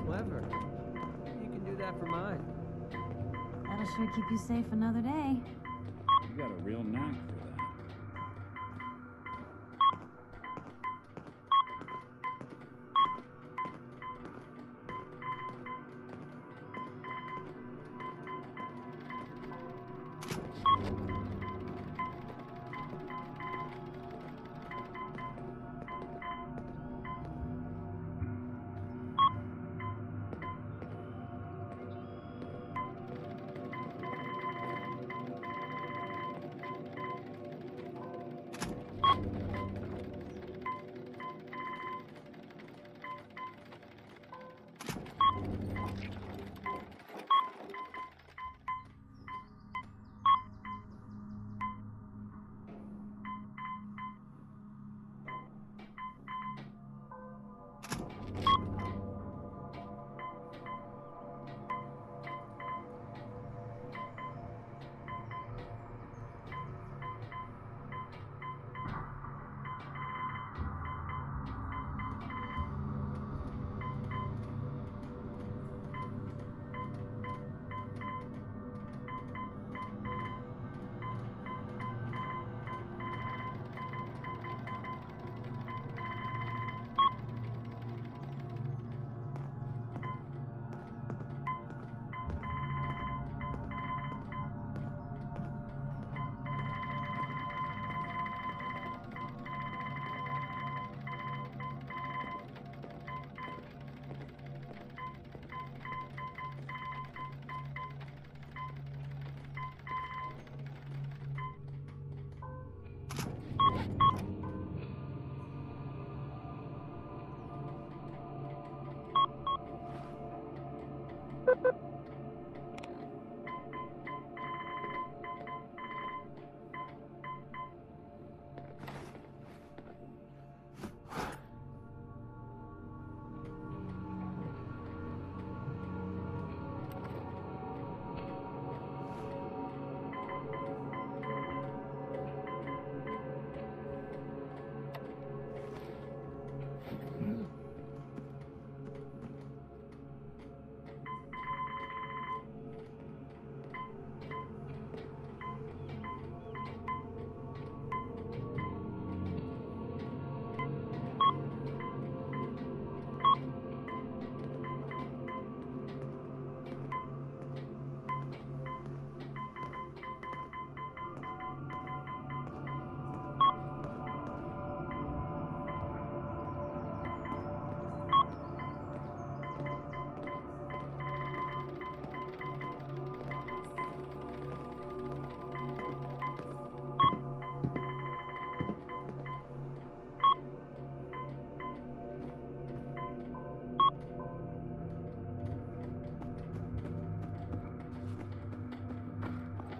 Clever. You can do that for mine. That'll sure keep you safe another day. You got a real knack for that.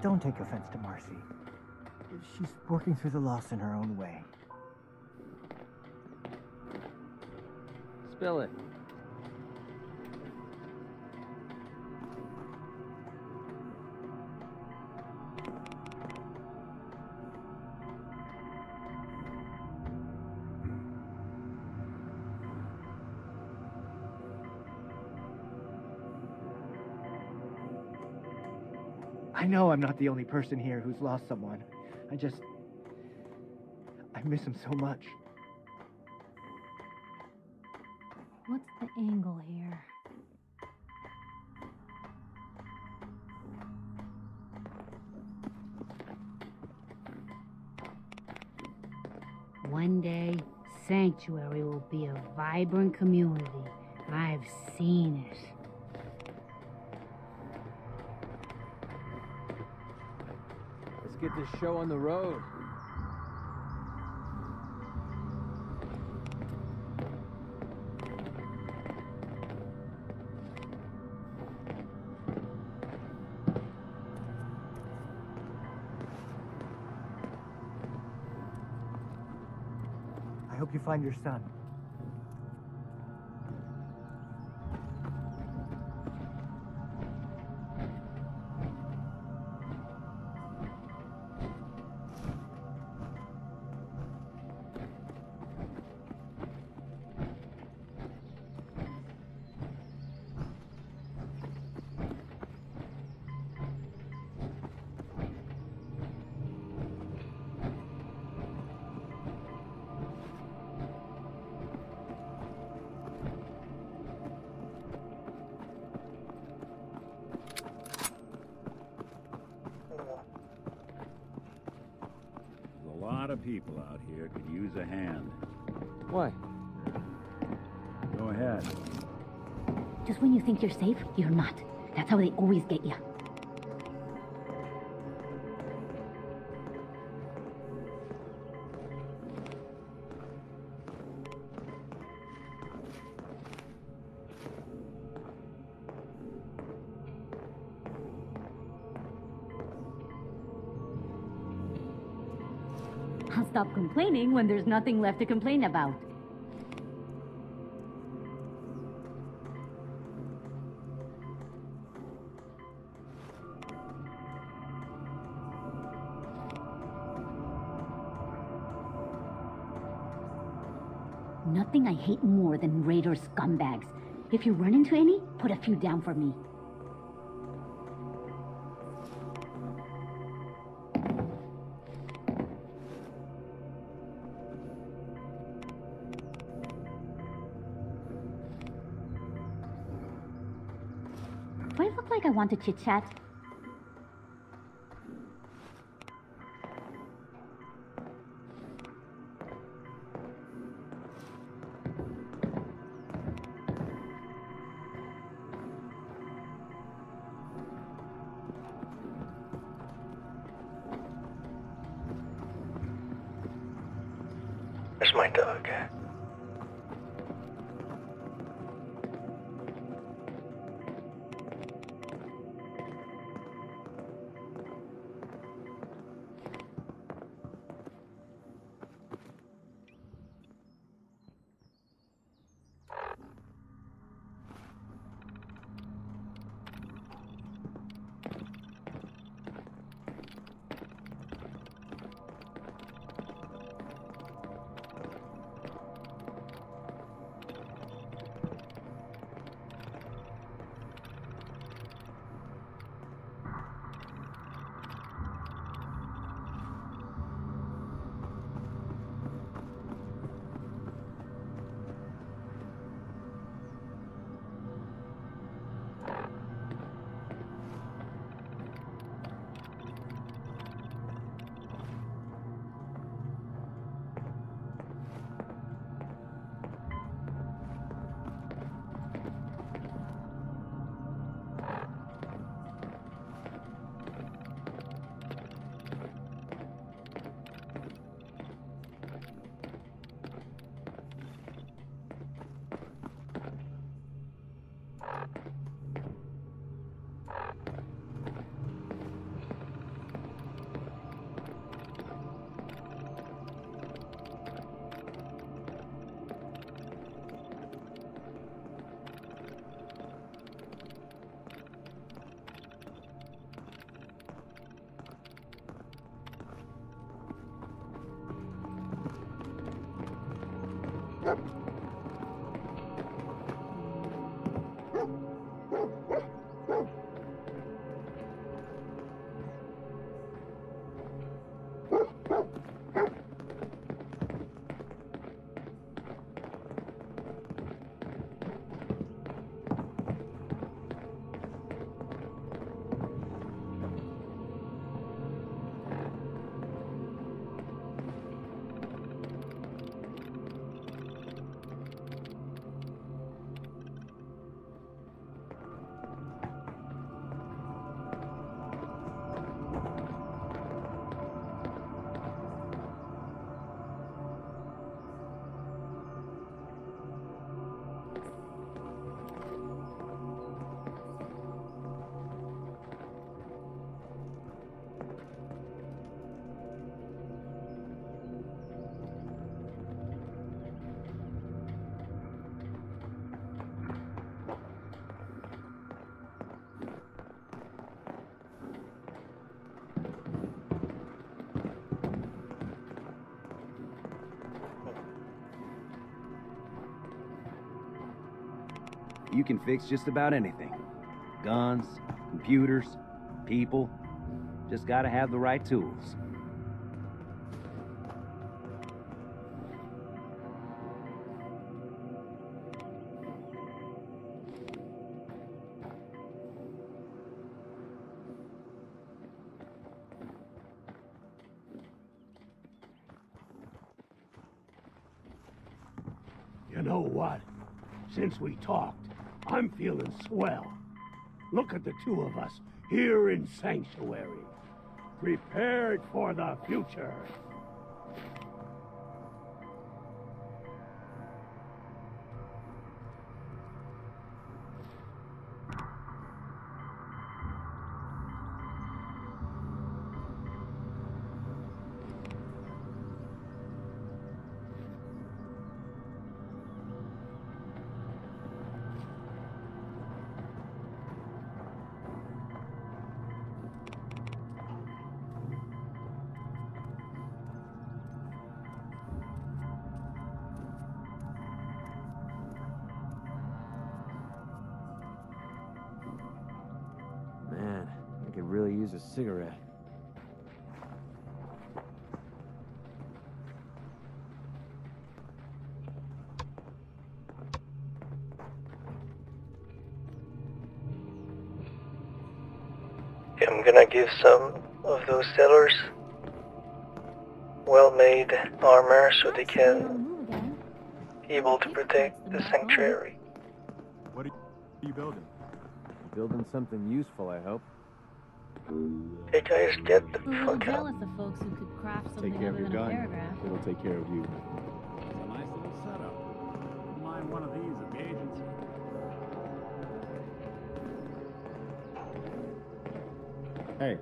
Don't take offense to Marcy. She's working through the loss in her own way. Spill it. I know I'm not the only person here who's lost someone. I miss him so much. What's the angle here? One day, Sanctuary will be a vibrant community. I've seen it. Let's get this show on the road. I hope you find your son. A lot of people out here could use a hand. Why? Go ahead. Just when you think you're safe, you're not. That's how they always get you. I'll stop complaining when there's nothing left to complain about. Nothing I hate more than raider scumbags. If you run into any, put a few down for me. Do I look like I want to chit-chat? Where's my dog? You can fix just about anything. Guns, computers, people. Just gotta have the right tools. You know what? Since we talked, I'm feeling swell. Look at the two of us here in Sanctuary, prepared for the future. Man, I could really use a cigarette. I'm gonna give some of those sailors well-made armor so they can be able to protect the sanctuary. What are you building? Building something useful, I hope. Hey guys, get the I'm a little fuck out. jealous of folks who could craft something Take care of other your than a gun. paragraph. It'll take care of you. It's a nice little setup. Wouldn't mind one of these at the agency. Hey.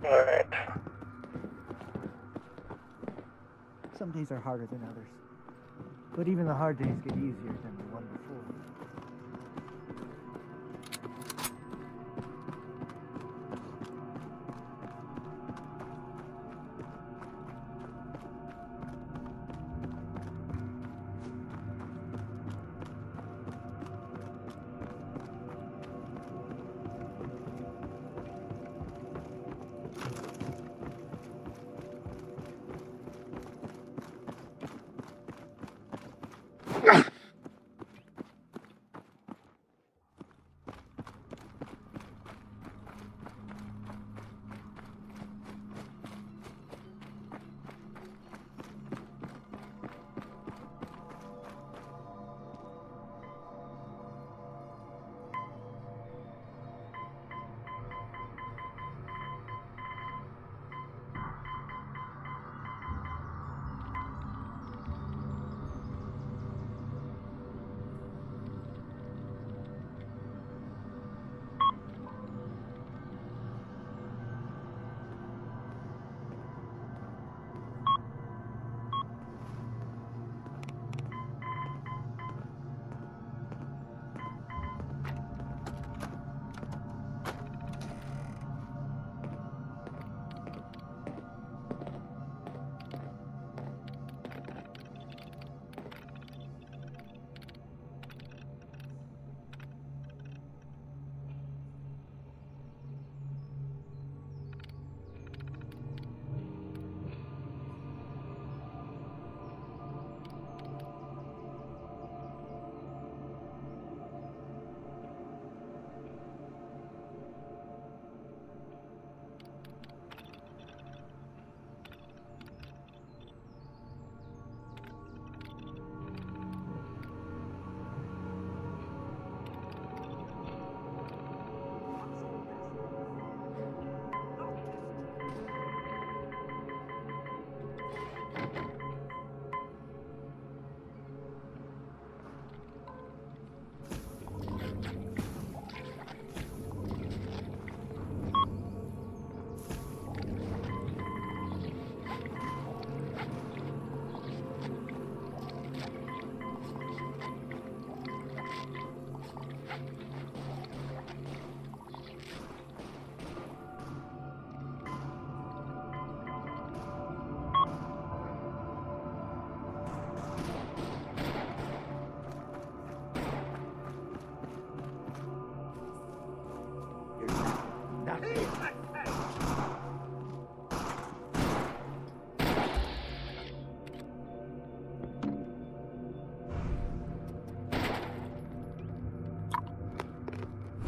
Alright. Some days are harder than others. But even the hard days get easier than the one before.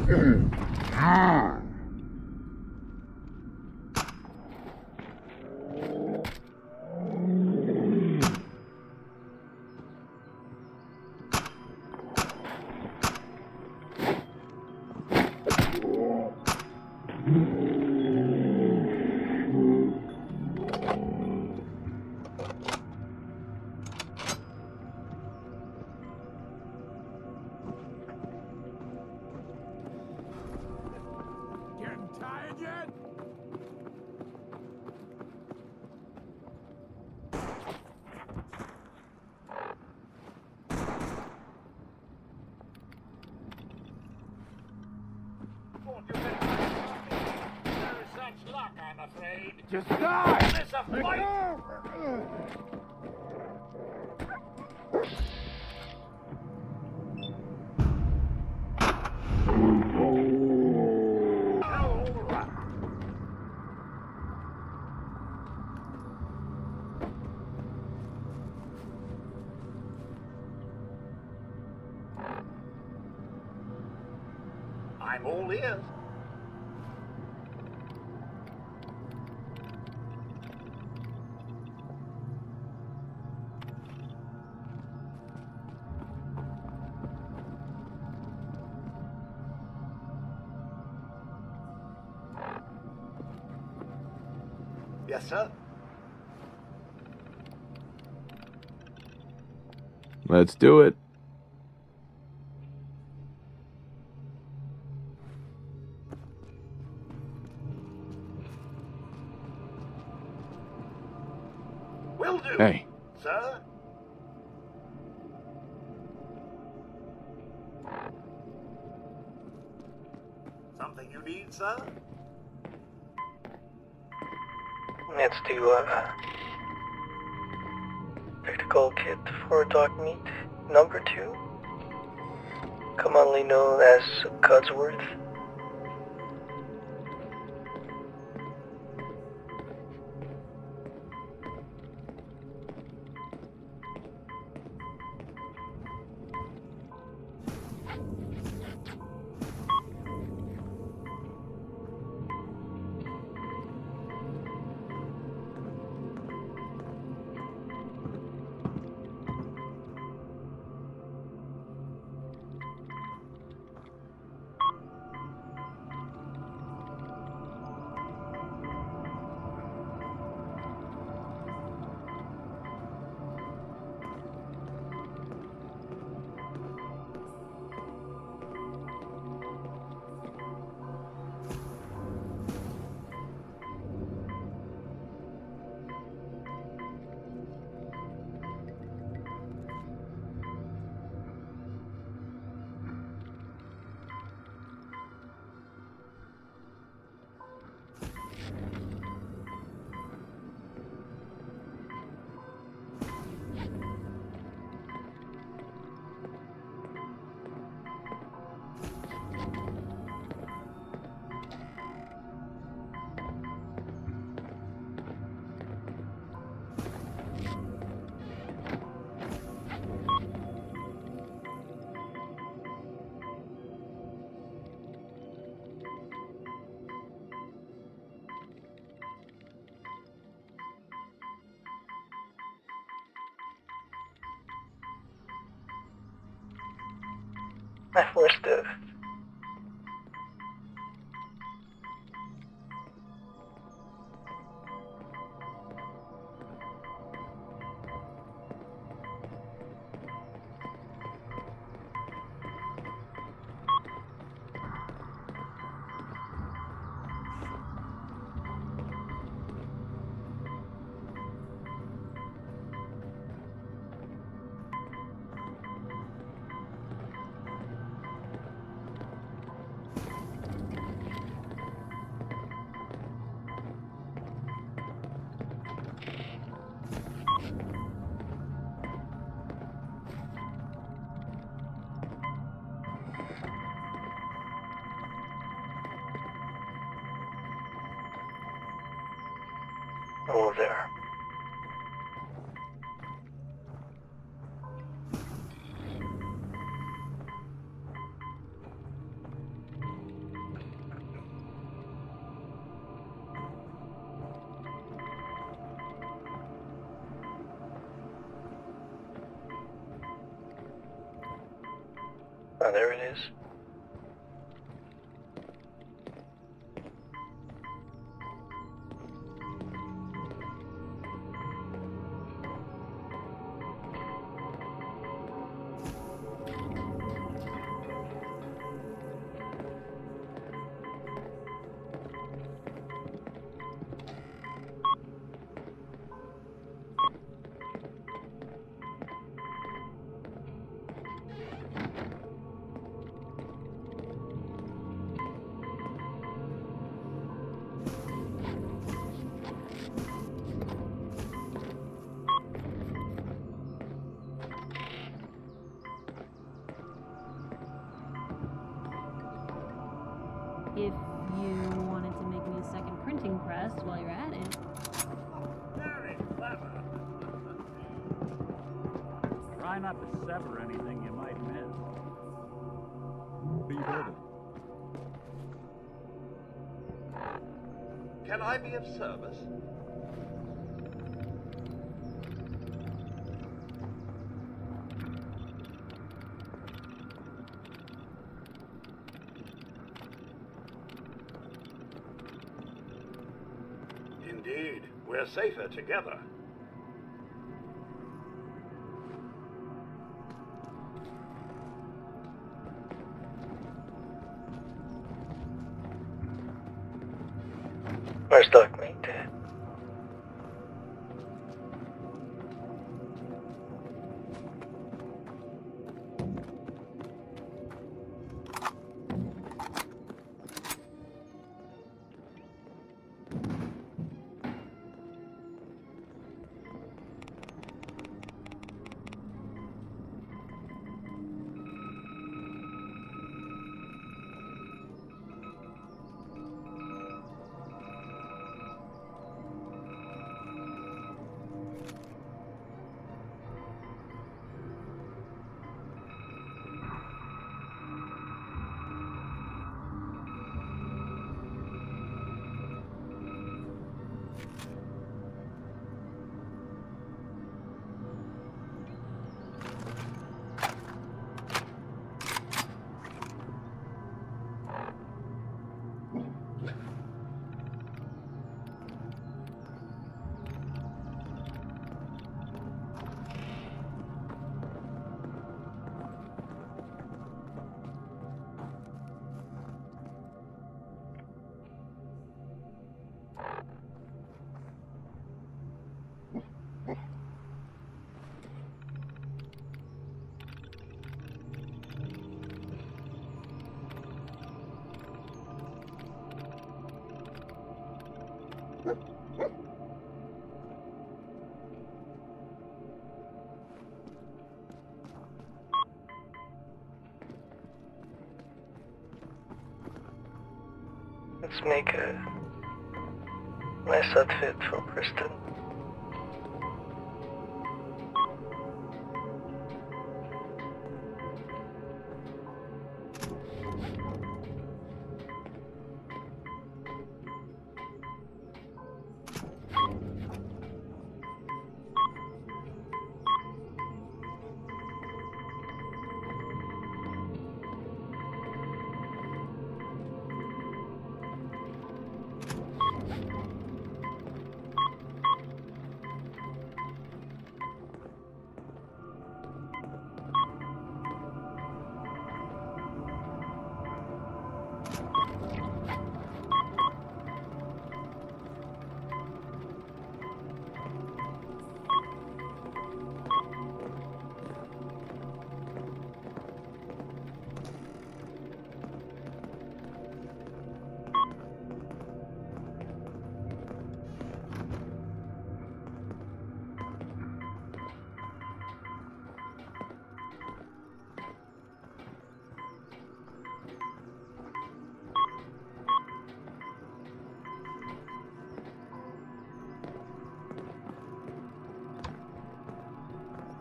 Getting tired yet? Such luck, I'm afraid. Just die! Miss a fight! I'm all ears. Yes, sir. Let's do it. Will do. Hey. Sir? Something you need, sir? Let's do a practical kit for dog meat number 2, commonly known as Codsworth. More stuff. Oh, there. Ah, there it is. If you wanted to make me a second printing press while you're at it. Very clever. Try not to sever anything you might miss. What are you building? Can I be of service? Indeed, we're safer together. Where's Doc, mate? Let's make a nice outfit for Preston.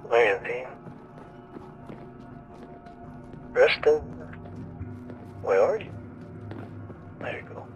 Where are they? Preston? Where are you? There you go.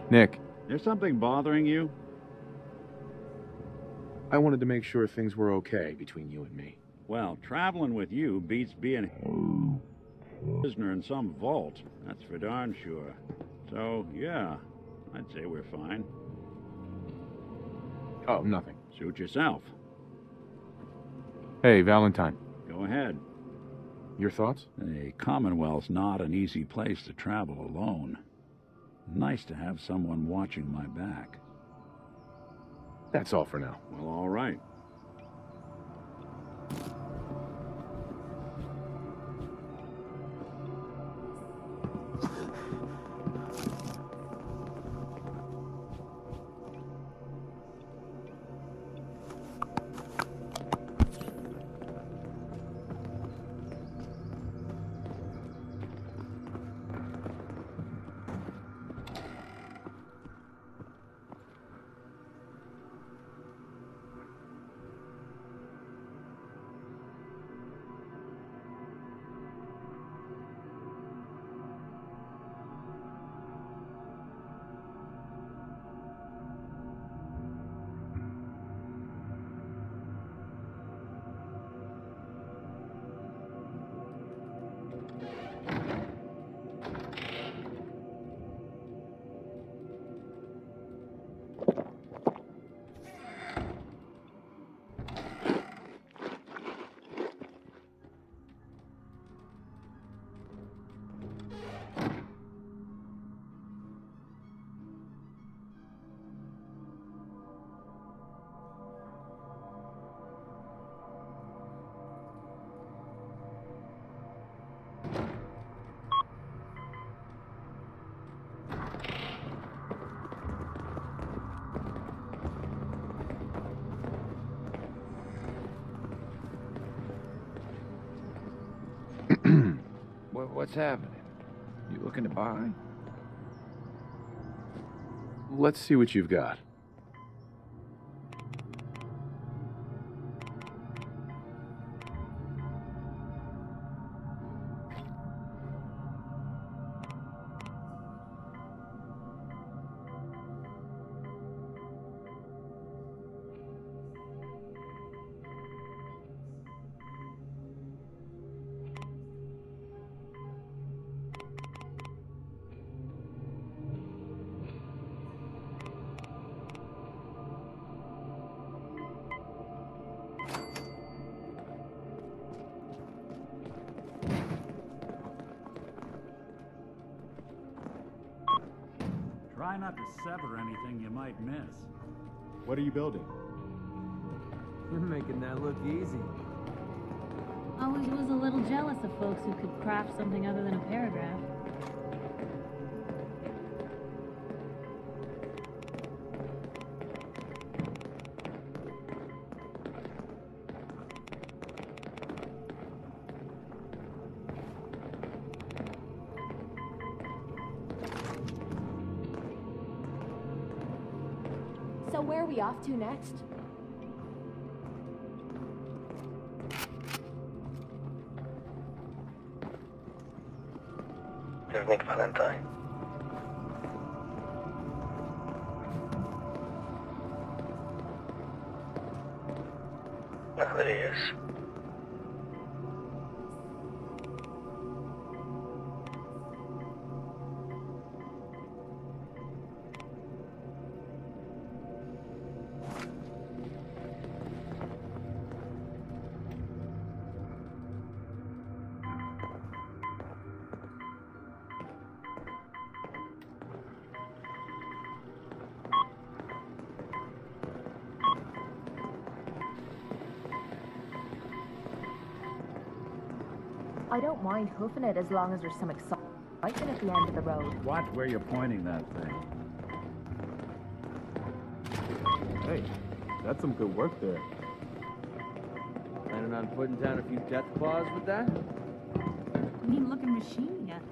Nick, There's something bothering you? I wanted to make sure things were okay between you and me. Well, traveling with you beats being a prisoner in some vault. That's for darn sure. So, yeah, I'd say we're fine. Oh, nothing. Suit yourself. Hey, Valentine. Go ahead. Your thoughts? The Commonwealth's not an easy place to travel alone. Nice to have someone watching my back. That's all for now. Well, all right. What's happening? You looking to buy? Let's see what you've got. Try not to sever anything you might miss. What are you building? You're making that look easy. Always was a little jealous of folks who could craft something other than a paragraph. So where are we off to next? There's Nick Valentine. There he is. I don't mind hoofing it as long as there's some excitement at the end of the road. Watch where you're pointing that thing. Hey, that's some good work there. Planning on putting down a few death claws with that? Neat looking machine gun.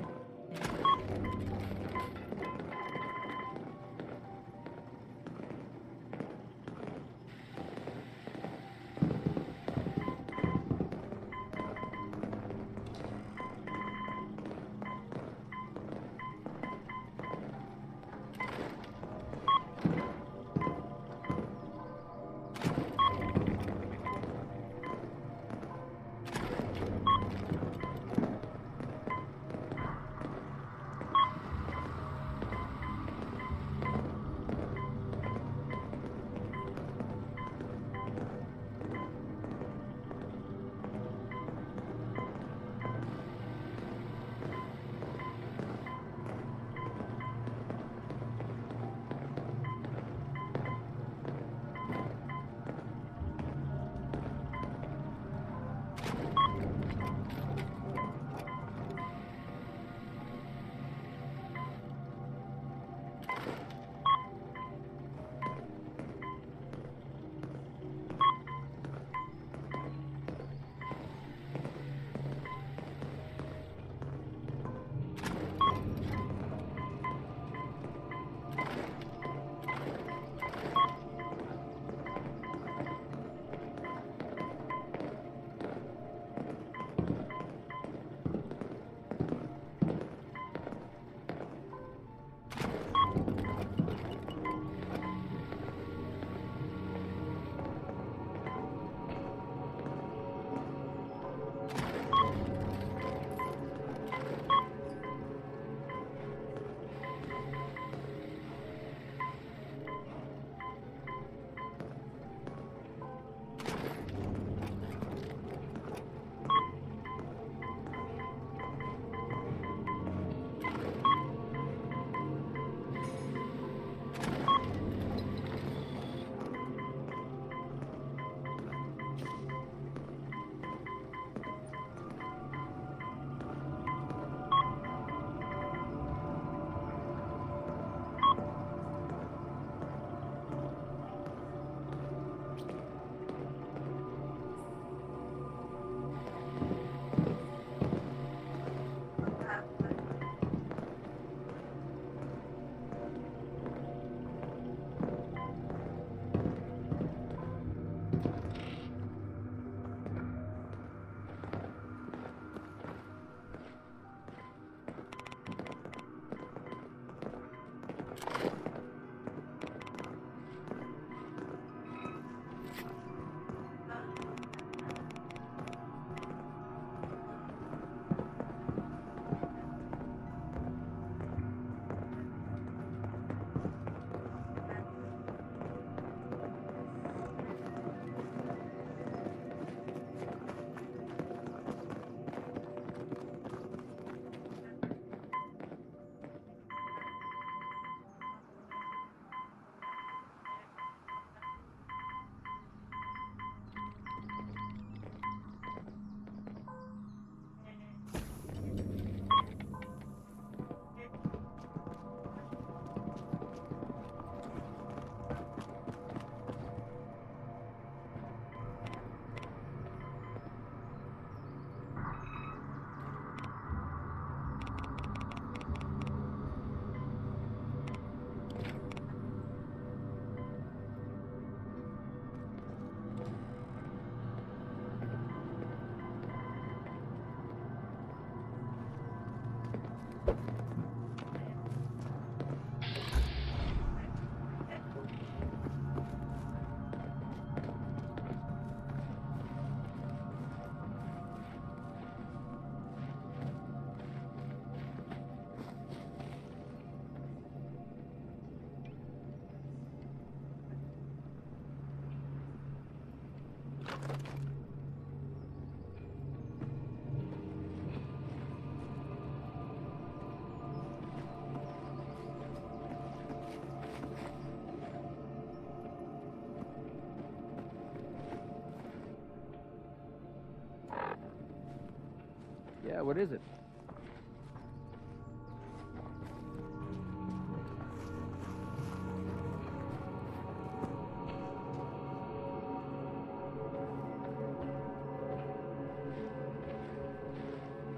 Yeah, what is it?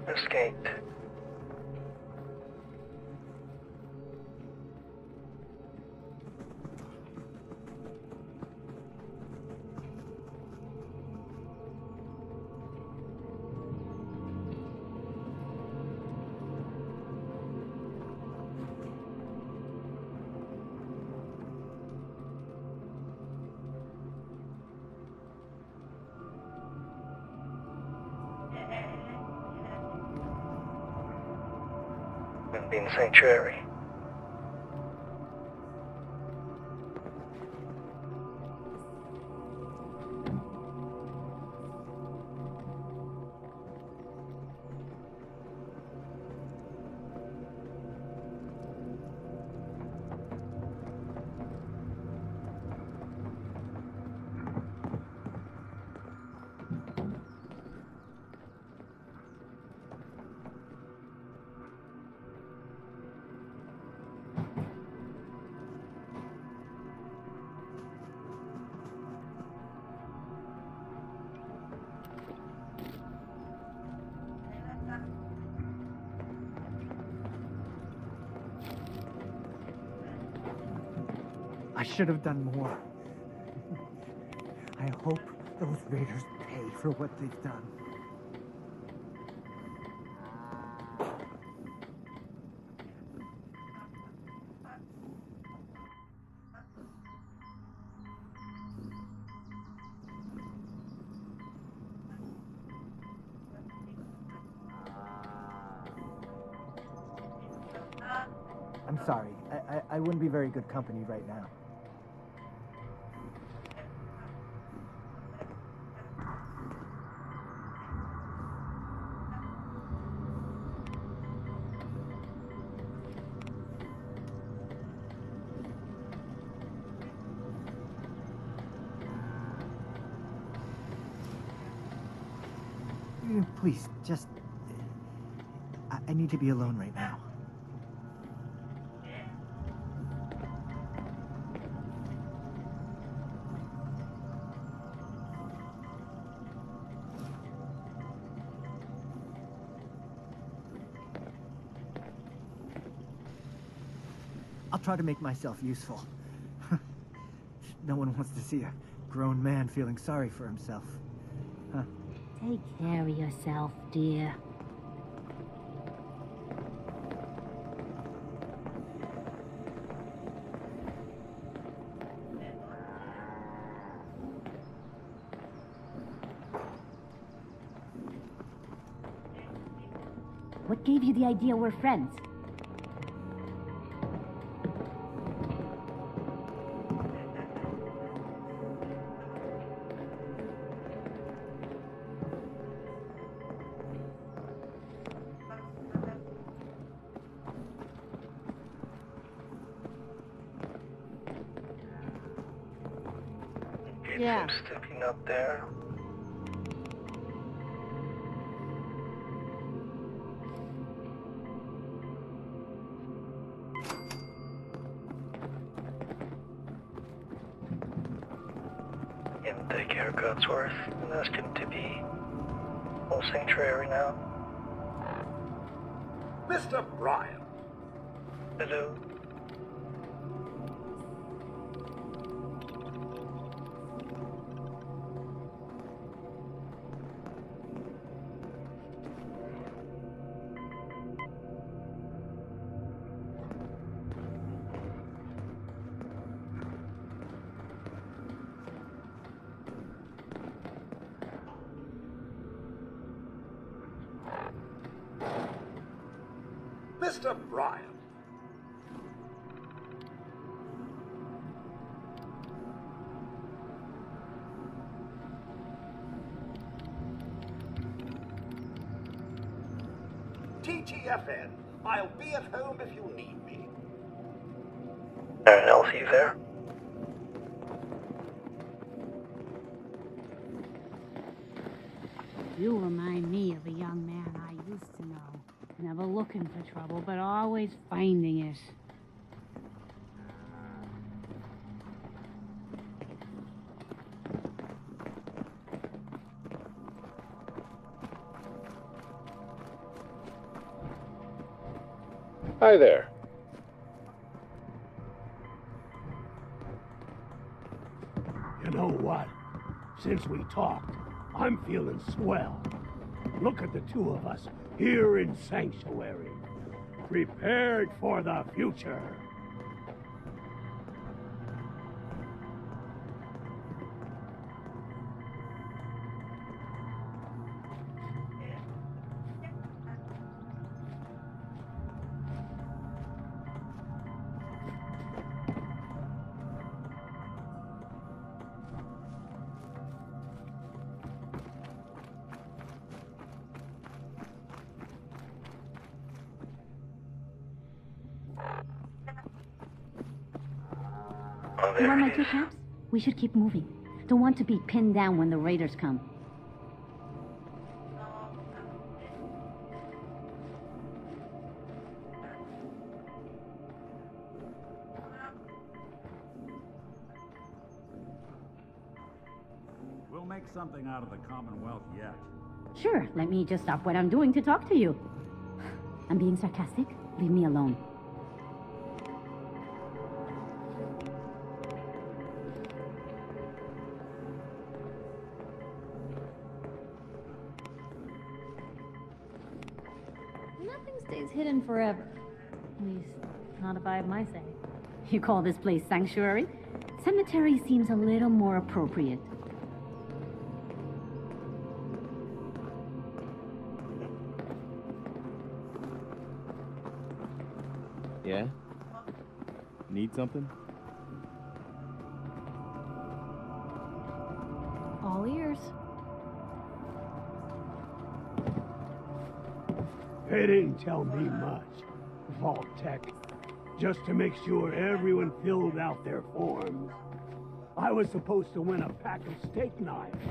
Miss Cait. In Sanctuary. I should have done more. I hope those raiders pay for what they've done. I'm sorry. I wouldn't be very good company right now. Please, just... I need to be alone right now. I'll try to make myself useful. No one wants to see a grown man feeling sorry for himself. Huh? Take care of yourself, dear. What gave you the idea we're friends? Yeah. Sticking up there. And take care of Codsworth and ask him to be whole sanctuary now. Mr. Bryan. Hello. Mr. Bryan. TTFN. I'll be at home if you need me. Aaron Elsie there? You remind me of a young man I used nice to know. Never looking for trouble, but always finding it. Hi there. You know what? Since we talked, I'm feeling swell. Look at the two of us here in Sanctuary. Prepared for the future. You want my two caps? We should keep moving. Don't want to be pinned down when the raiders come. We'll make something out of the Commonwealth yet. Sure, let me just stop what I'm doing to talk to you. I'm being sarcastic. Leave me alone. Nothing stays hidden forever. At least, not if I have my say. You call this place sanctuary? Cemetery seems a little more appropriate. Yeah? Need something? All ears. They didn't tell me much, Vault Tech. Just to make sure everyone filled out their forms. I was supposed to win a pack of steak knives.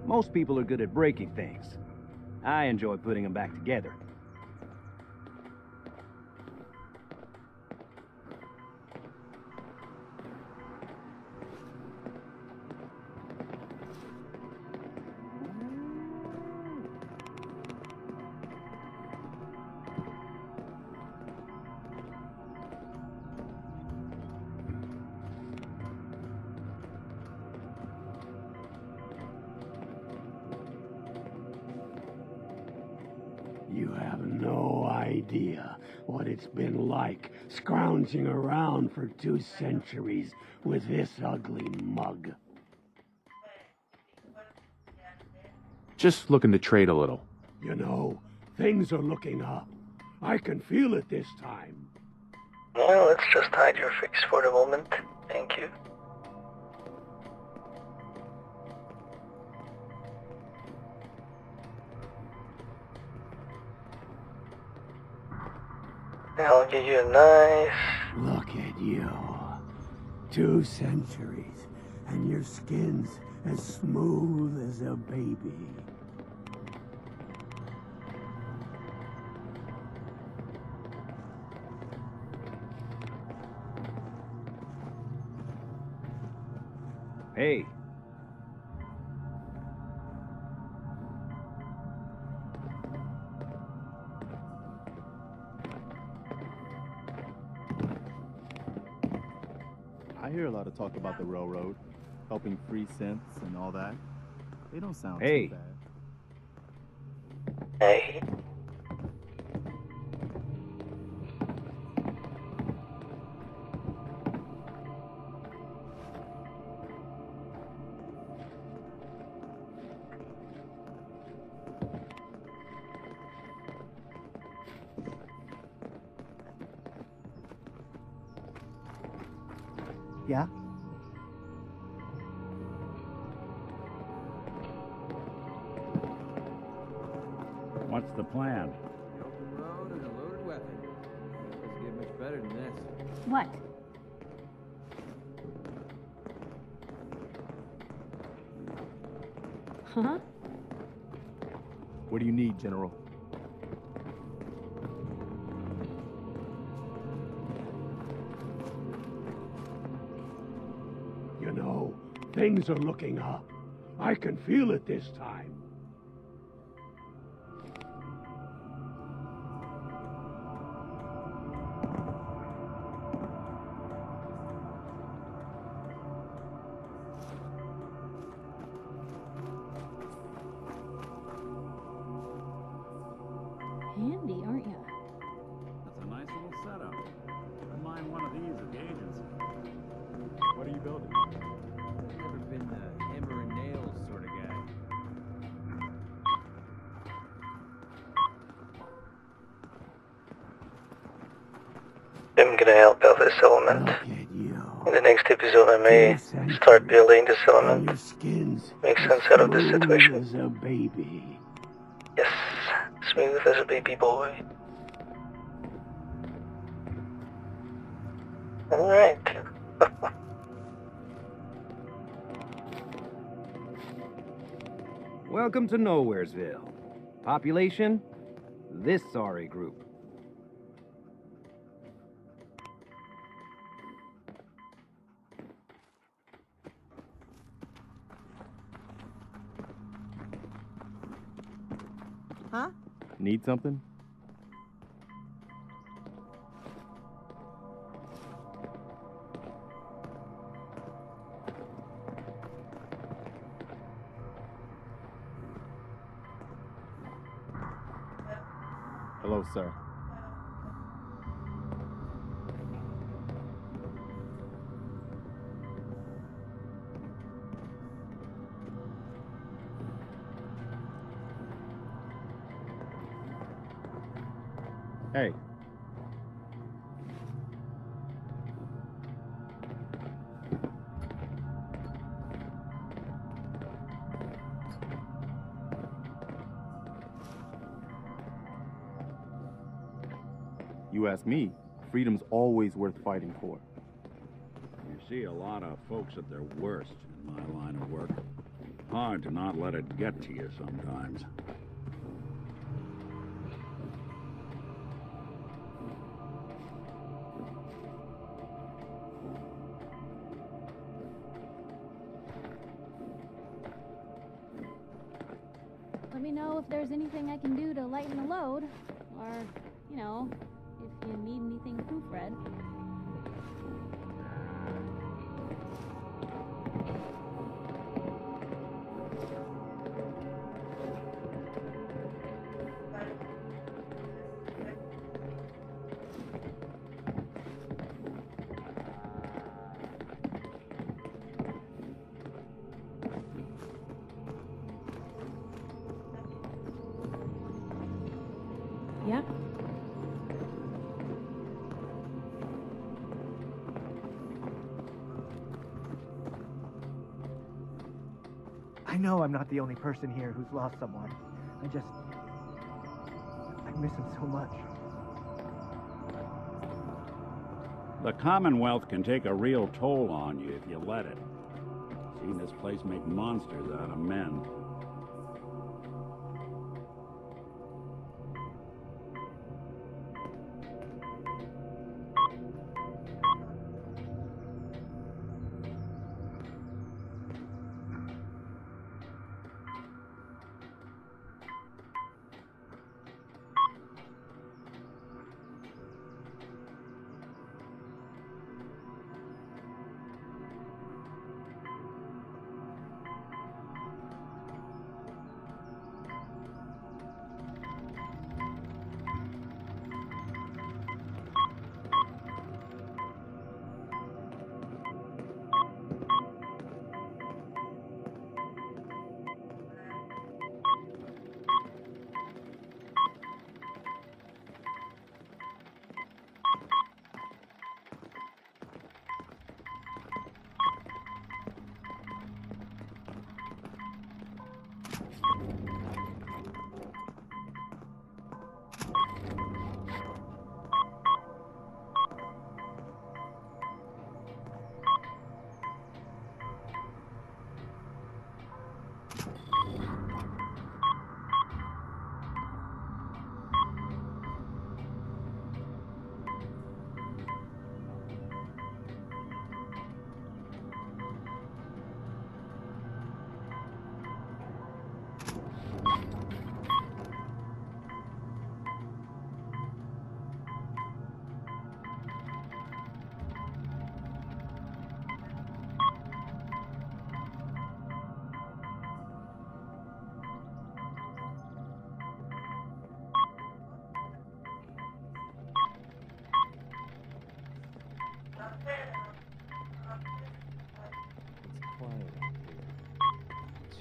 Most people are good at breaking things. I enjoy putting them back together. You have no idea what it's been like scrounging around for 2 centuries with this ugly mug. Just looking to trade a little. You know, things are looking up. I can feel it this time. Well, let's just hide your face for the moment. Thank you. I'll give you a nice... Look at you. 2 centuries, and your skin's as smooth as a baby. Hey. I hear a lot of talk about the railroad, helping free synths and all that. They don't sound Hey. too bad. Hey. Yeah? What's the plan? The open road and a loaded weapon. Doesn't get much better than this. What? Huh? What do you need, General? You know, things are looking up. I can feel it this time. Handy, aren't you? That's a nice little setup. Wouldn't mind one of these at the agency. What are you building? Never been the hammer and nails sort of guy. I'm gonna help out this element. In the next episode I may start building this element. Make sense out of this situation. As a baby. Yes, smooth as a baby boy. Alright. Welcome to Nowheresville. Population? This sorry group. Huh? Need something? Hello, sir. Hey. You ask me, freedom's always worth fighting for. You see a lot of folks at their worst in my line of work. Hard to not let it get to you sometimes. Let me know if there's anything I can do to lighten the load. Or, you know, if you need anything proofread. Yeah. I know I'm not the only person here who's lost someone. I miss him so much. The Commonwealth can take a real toll on you if you let it. Seen this place make monsters out of men.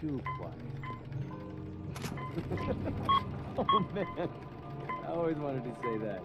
too quiet. Oh man, I always wanted to say that.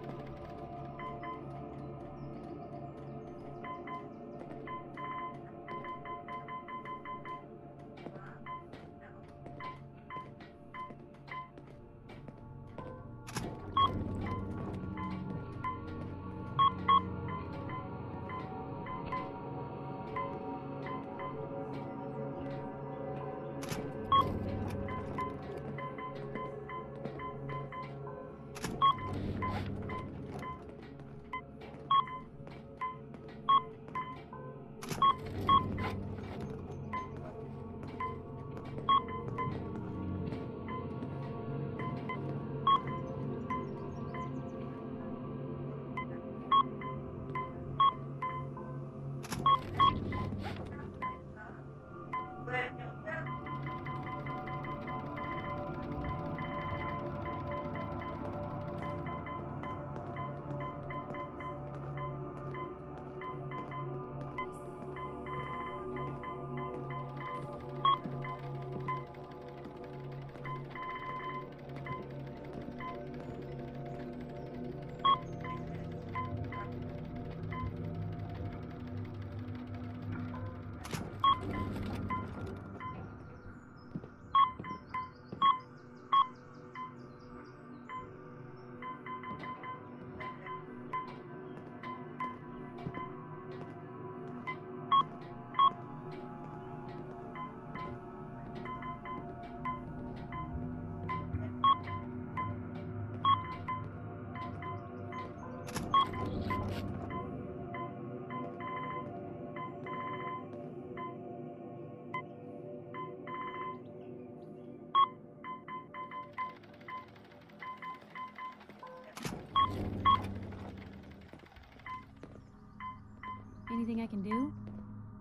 Anything I can do?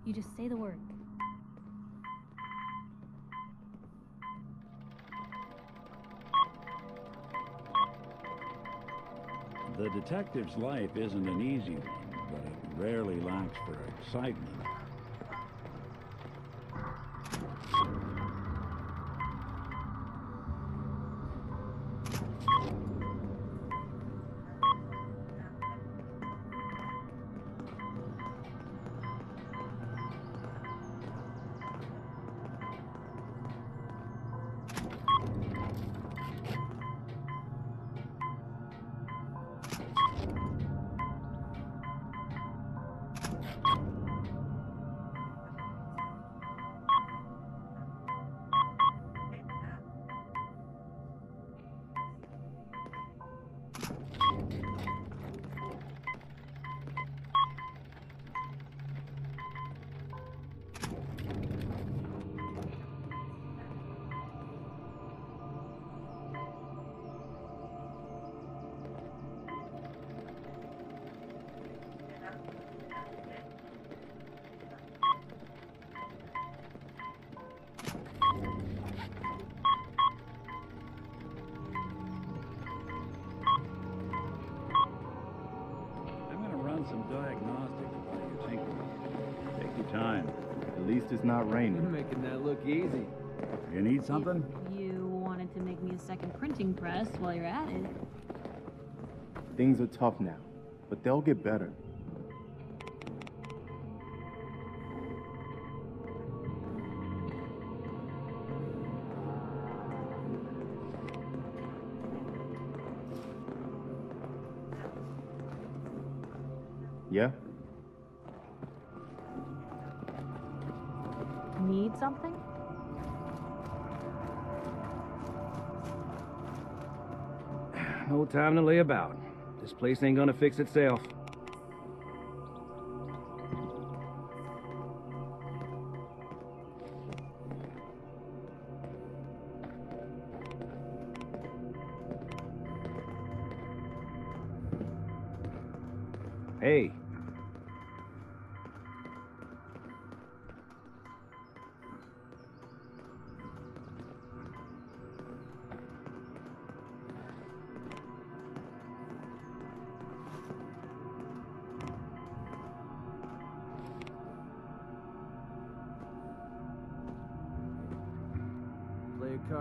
You just say the word. The detective's life isn't an easy one, but it rarely lacks for excitement. Some diagnostics while you're thinking. Take your time. At least it's not raining. You're making that look easy. You need something? If you wanted to make me a second printing press while you're at it. Things are tough now, but they'll get better. Yeah? Need something? No time to lay about. This place ain't gonna fix itself. Hey.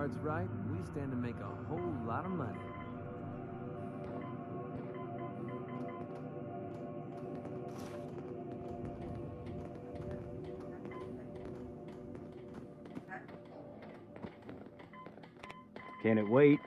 cards right, we stand to make a whole lot of money. Can it wait?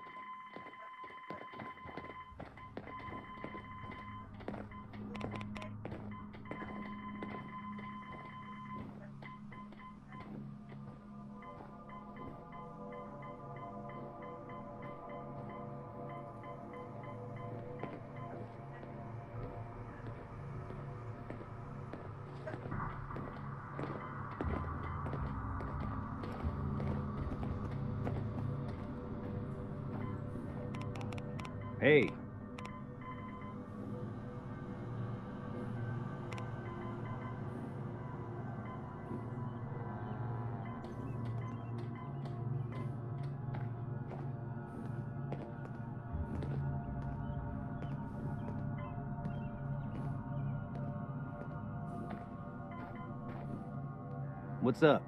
Hey. What's up?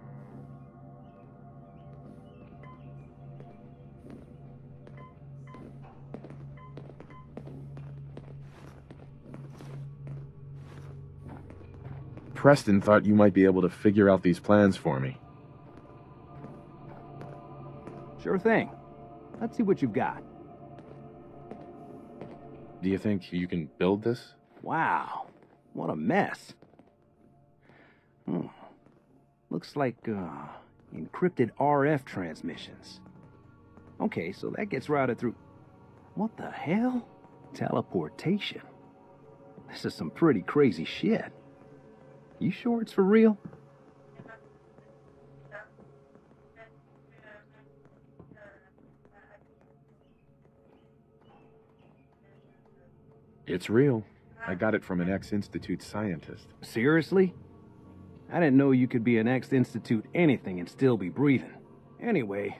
Preston thought you might be able to figure out these plans for me. Sure thing. Let's see what you've got. Do you think you can build this? Wow. What a mess. Looks like, encrypted RF transmissions. Okay, so that gets routed through... What the hell? Teleportation. This is some pretty crazy shit. You sure it's for real? It's real. I got it from an ex-Institute scientist. Seriously? I didn't know you could be an ex-Institute anything and still be breathing. Anyway,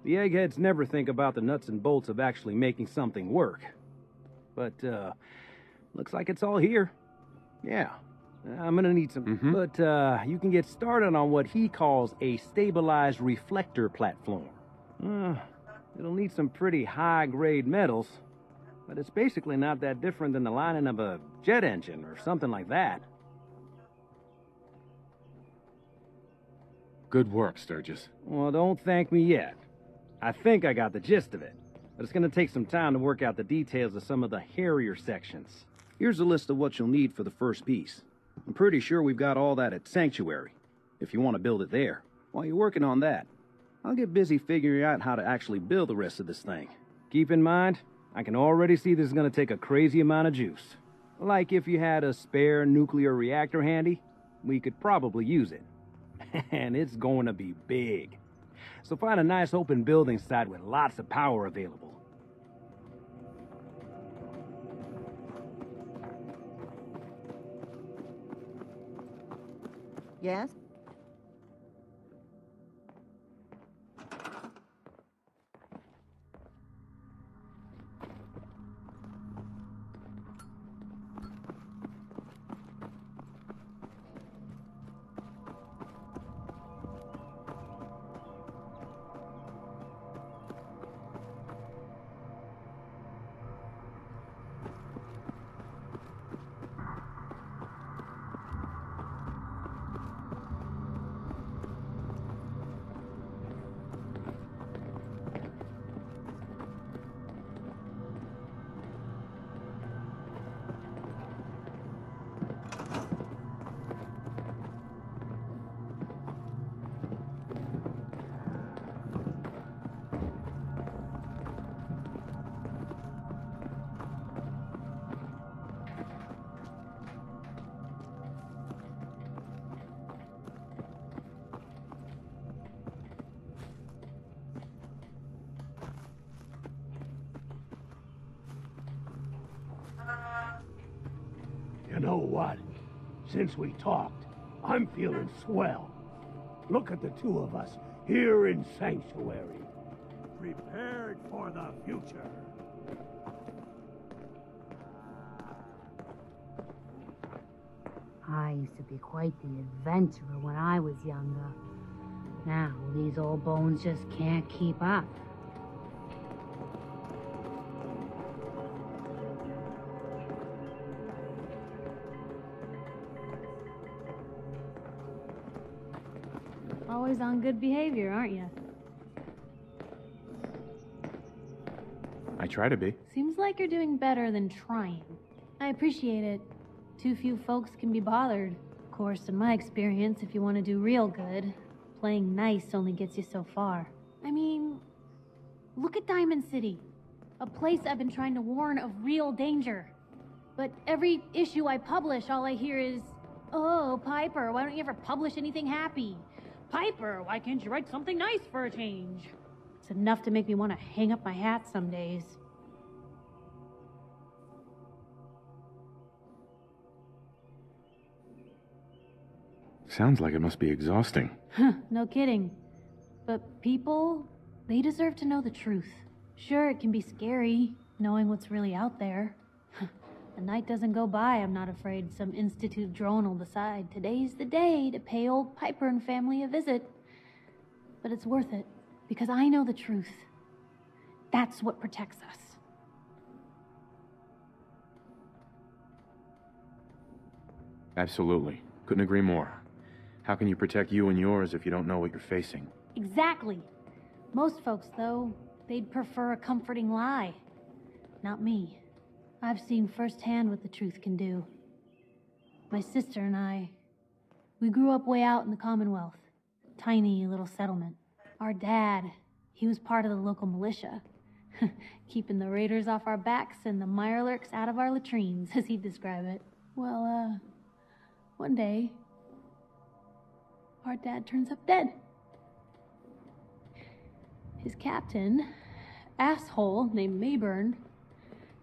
the eggheads never think about the nuts and bolts of actually making something work. But, looks like it's all here. Yeah. I'm gonna need some... But, you can get started on what he calls a stabilized reflector platform. It'll need some pretty high-grade metals, but it's basically not that different than the lining of a jet engine or something like that. Good work, Sturgis. Well, don't thank me yet. I think I got the gist of it, but it's gonna take some time to work out the details of some of the hairier sections. Here's a list of what you'll need for the first piece. I'm pretty sure we've got all that at Sanctuary, if you want to build it there. While you're working on that, I'll get busy figuring out how to actually build the rest of this thing. Keep in mind, I can already see this is going to take a crazy amount of juice. Like if you had a spare nuclear reactor handy, we could probably use it. And it's going to be big. So find a nice open building site with lots of power available. Yes? You know what? Since we talked, I'm feeling swell. Look at the two of us here in Sanctuary. Prepared for the future. I used to be quite the adventurer when I was younger. Now, these old bones just can't keep up. Always on good behavior, aren't you? I try to be. Seems like you're doing better than trying. I appreciate it. Too few folks can be bothered. Of course, in my experience, if you want to do real good, playing nice only gets you so far. I mean, look at Diamond City. A place I've been trying to warn of real danger. But every issue I publish, all I hear is, "Oh, Piper, why don't you ever publish anything happy? Piper, why can't you write something nice for a change?" It's enough to make me want to hang up my hat some days. Sounds like it must be exhausting. Huh, no kidding. But people, they deserve to know the truth. Sure, it can be scary, knowing what's really out there. The night doesn't go by, I'm not afraid some Institute drone will decide today's the day to pay old Piper and family a visit. But it's worth it, because I know the truth. That's what protects us. Absolutely. Couldn't agree more. How can you protect you and yours if you don't know what you're facing? Exactly. Most folks, though, they'd prefer a comforting lie. Not me. I've seen firsthand what the truth can do. My sister and I, we grew up way out in the Commonwealth. Tiny little settlement. Our dad, he was part of the local militia. Keeping the raiders off our backs and the mirelurks out of our latrines, as he'd describe it. Well, one day, our dad turns up dead. His captain, asshole named Mayburn,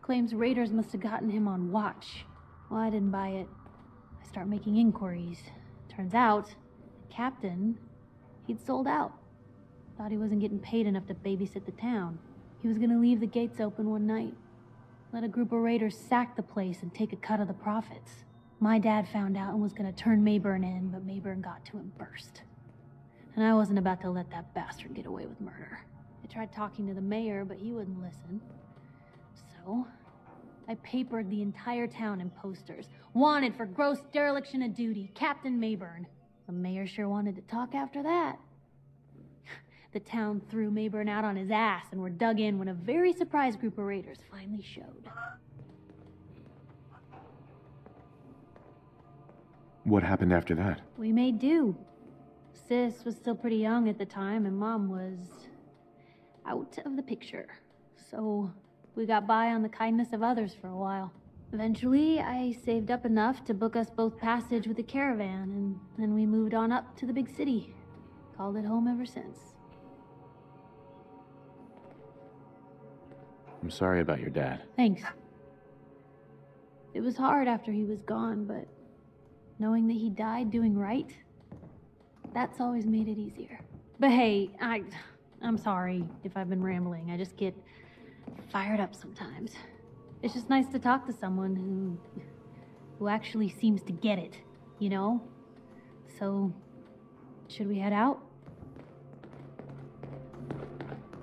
claims raiders must have gotten him on watch. Well, I didn't buy it. I start making inquiries. Turns out, the captain, he'd sold out. Thought he wasn't getting paid enough to babysit the town. He was gonna leave the gates open one night. Let a group of raiders sack the place and take a cut of the profits. My dad found out and was gonna turn Mayburn in, but Mayburn got to him first. And I wasn't about to let that bastard get away with murder. I tried talking to the mayor, but he wouldn't listen. So, I papered the entire town in posters. Wanted for gross dereliction of duty, Captain Mayburn. The mayor sure wanted to talk after that. The town threw Mayburn out on his ass and were dug in when a very surprised group of raiders finally showed. What happened after that? We made do. Sis was still pretty young at the time, and Mom was out of the picture. So we got by on the kindness of others for a while. Eventually, I saved up enough to book us both passage with a caravan, and then we moved on up to the big city. Called it home ever since. I'm sorry about your dad. Thanks. It was hard after he was gone, but knowing that he died doing right, that's always made it easier. But hey, I'm sorry if I've been rambling. I just get fired up sometimes. It's just nice to talk to someone who actually seems to get it, you know? So, should we head out?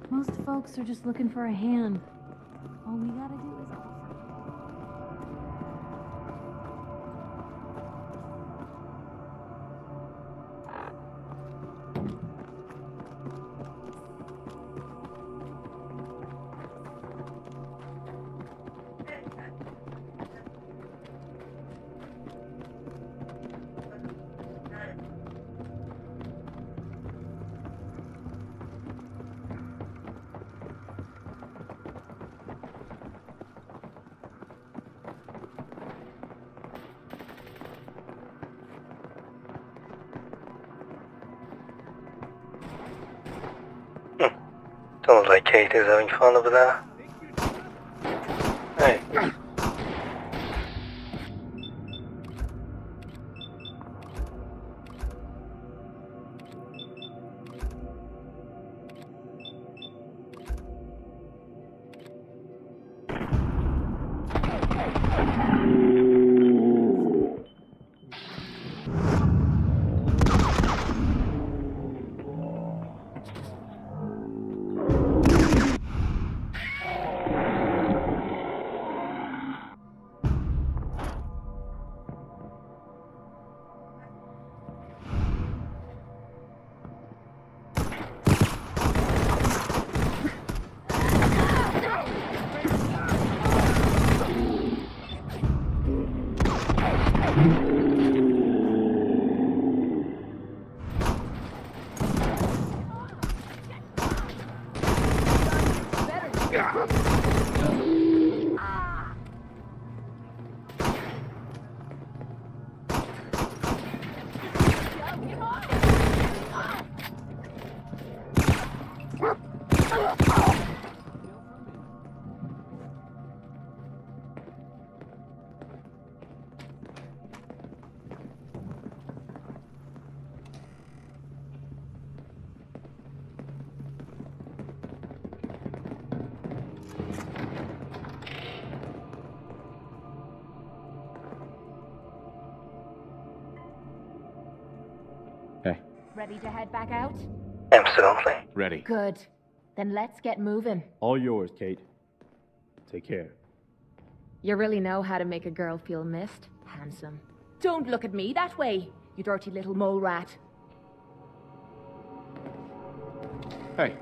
Most folks are just looking for a hand. All we gotta do is offer. Don't look like Cait is having fun over there. Hey. Ready to head back out? Absolutely. Ready. Good. Then let's get moving. All yours, Cait. Take care. You really know how to make a girl feel missed, handsome. Don't look at me that way, you dirty little mole rat. Hey.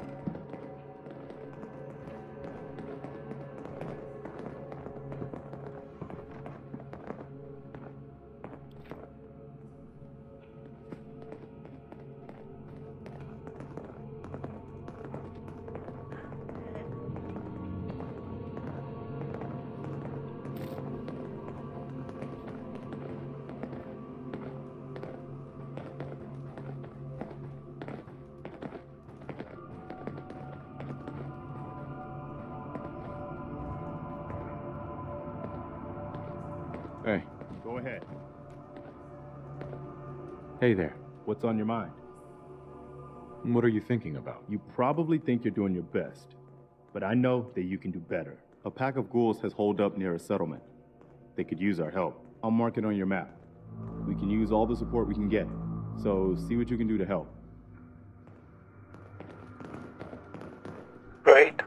Hey. Go ahead. Hey there. What's on your mind? What are you thinking about? You probably think you're doing your best, but I know that you can do better. A pack of ghouls has holed up near a settlement. They could use our help. I'll mark it on your map. We can use all the support we can get, so see what you can do to help. Right.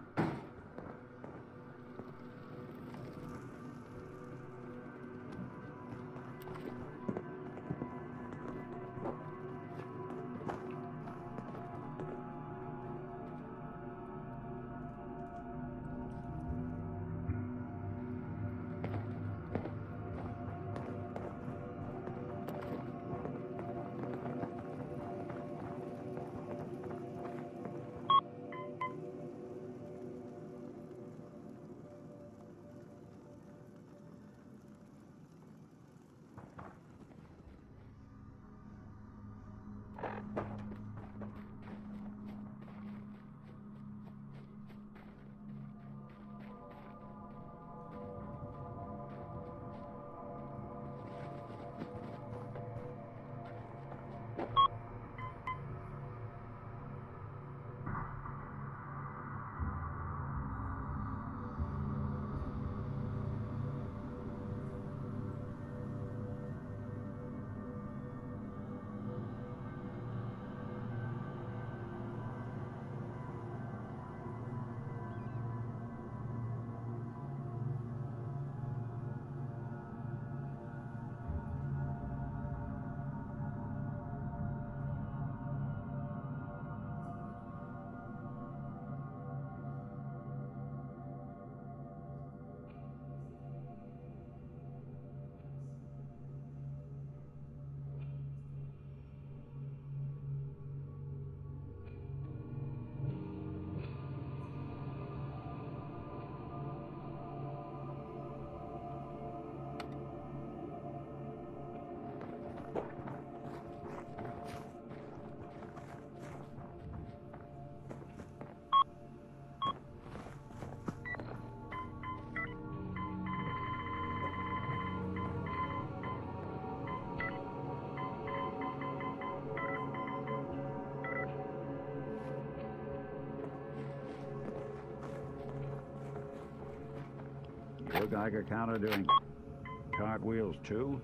Your Geiger counter doing cartwheels too?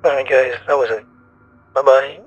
Alright guys, that was it. Bye-bye.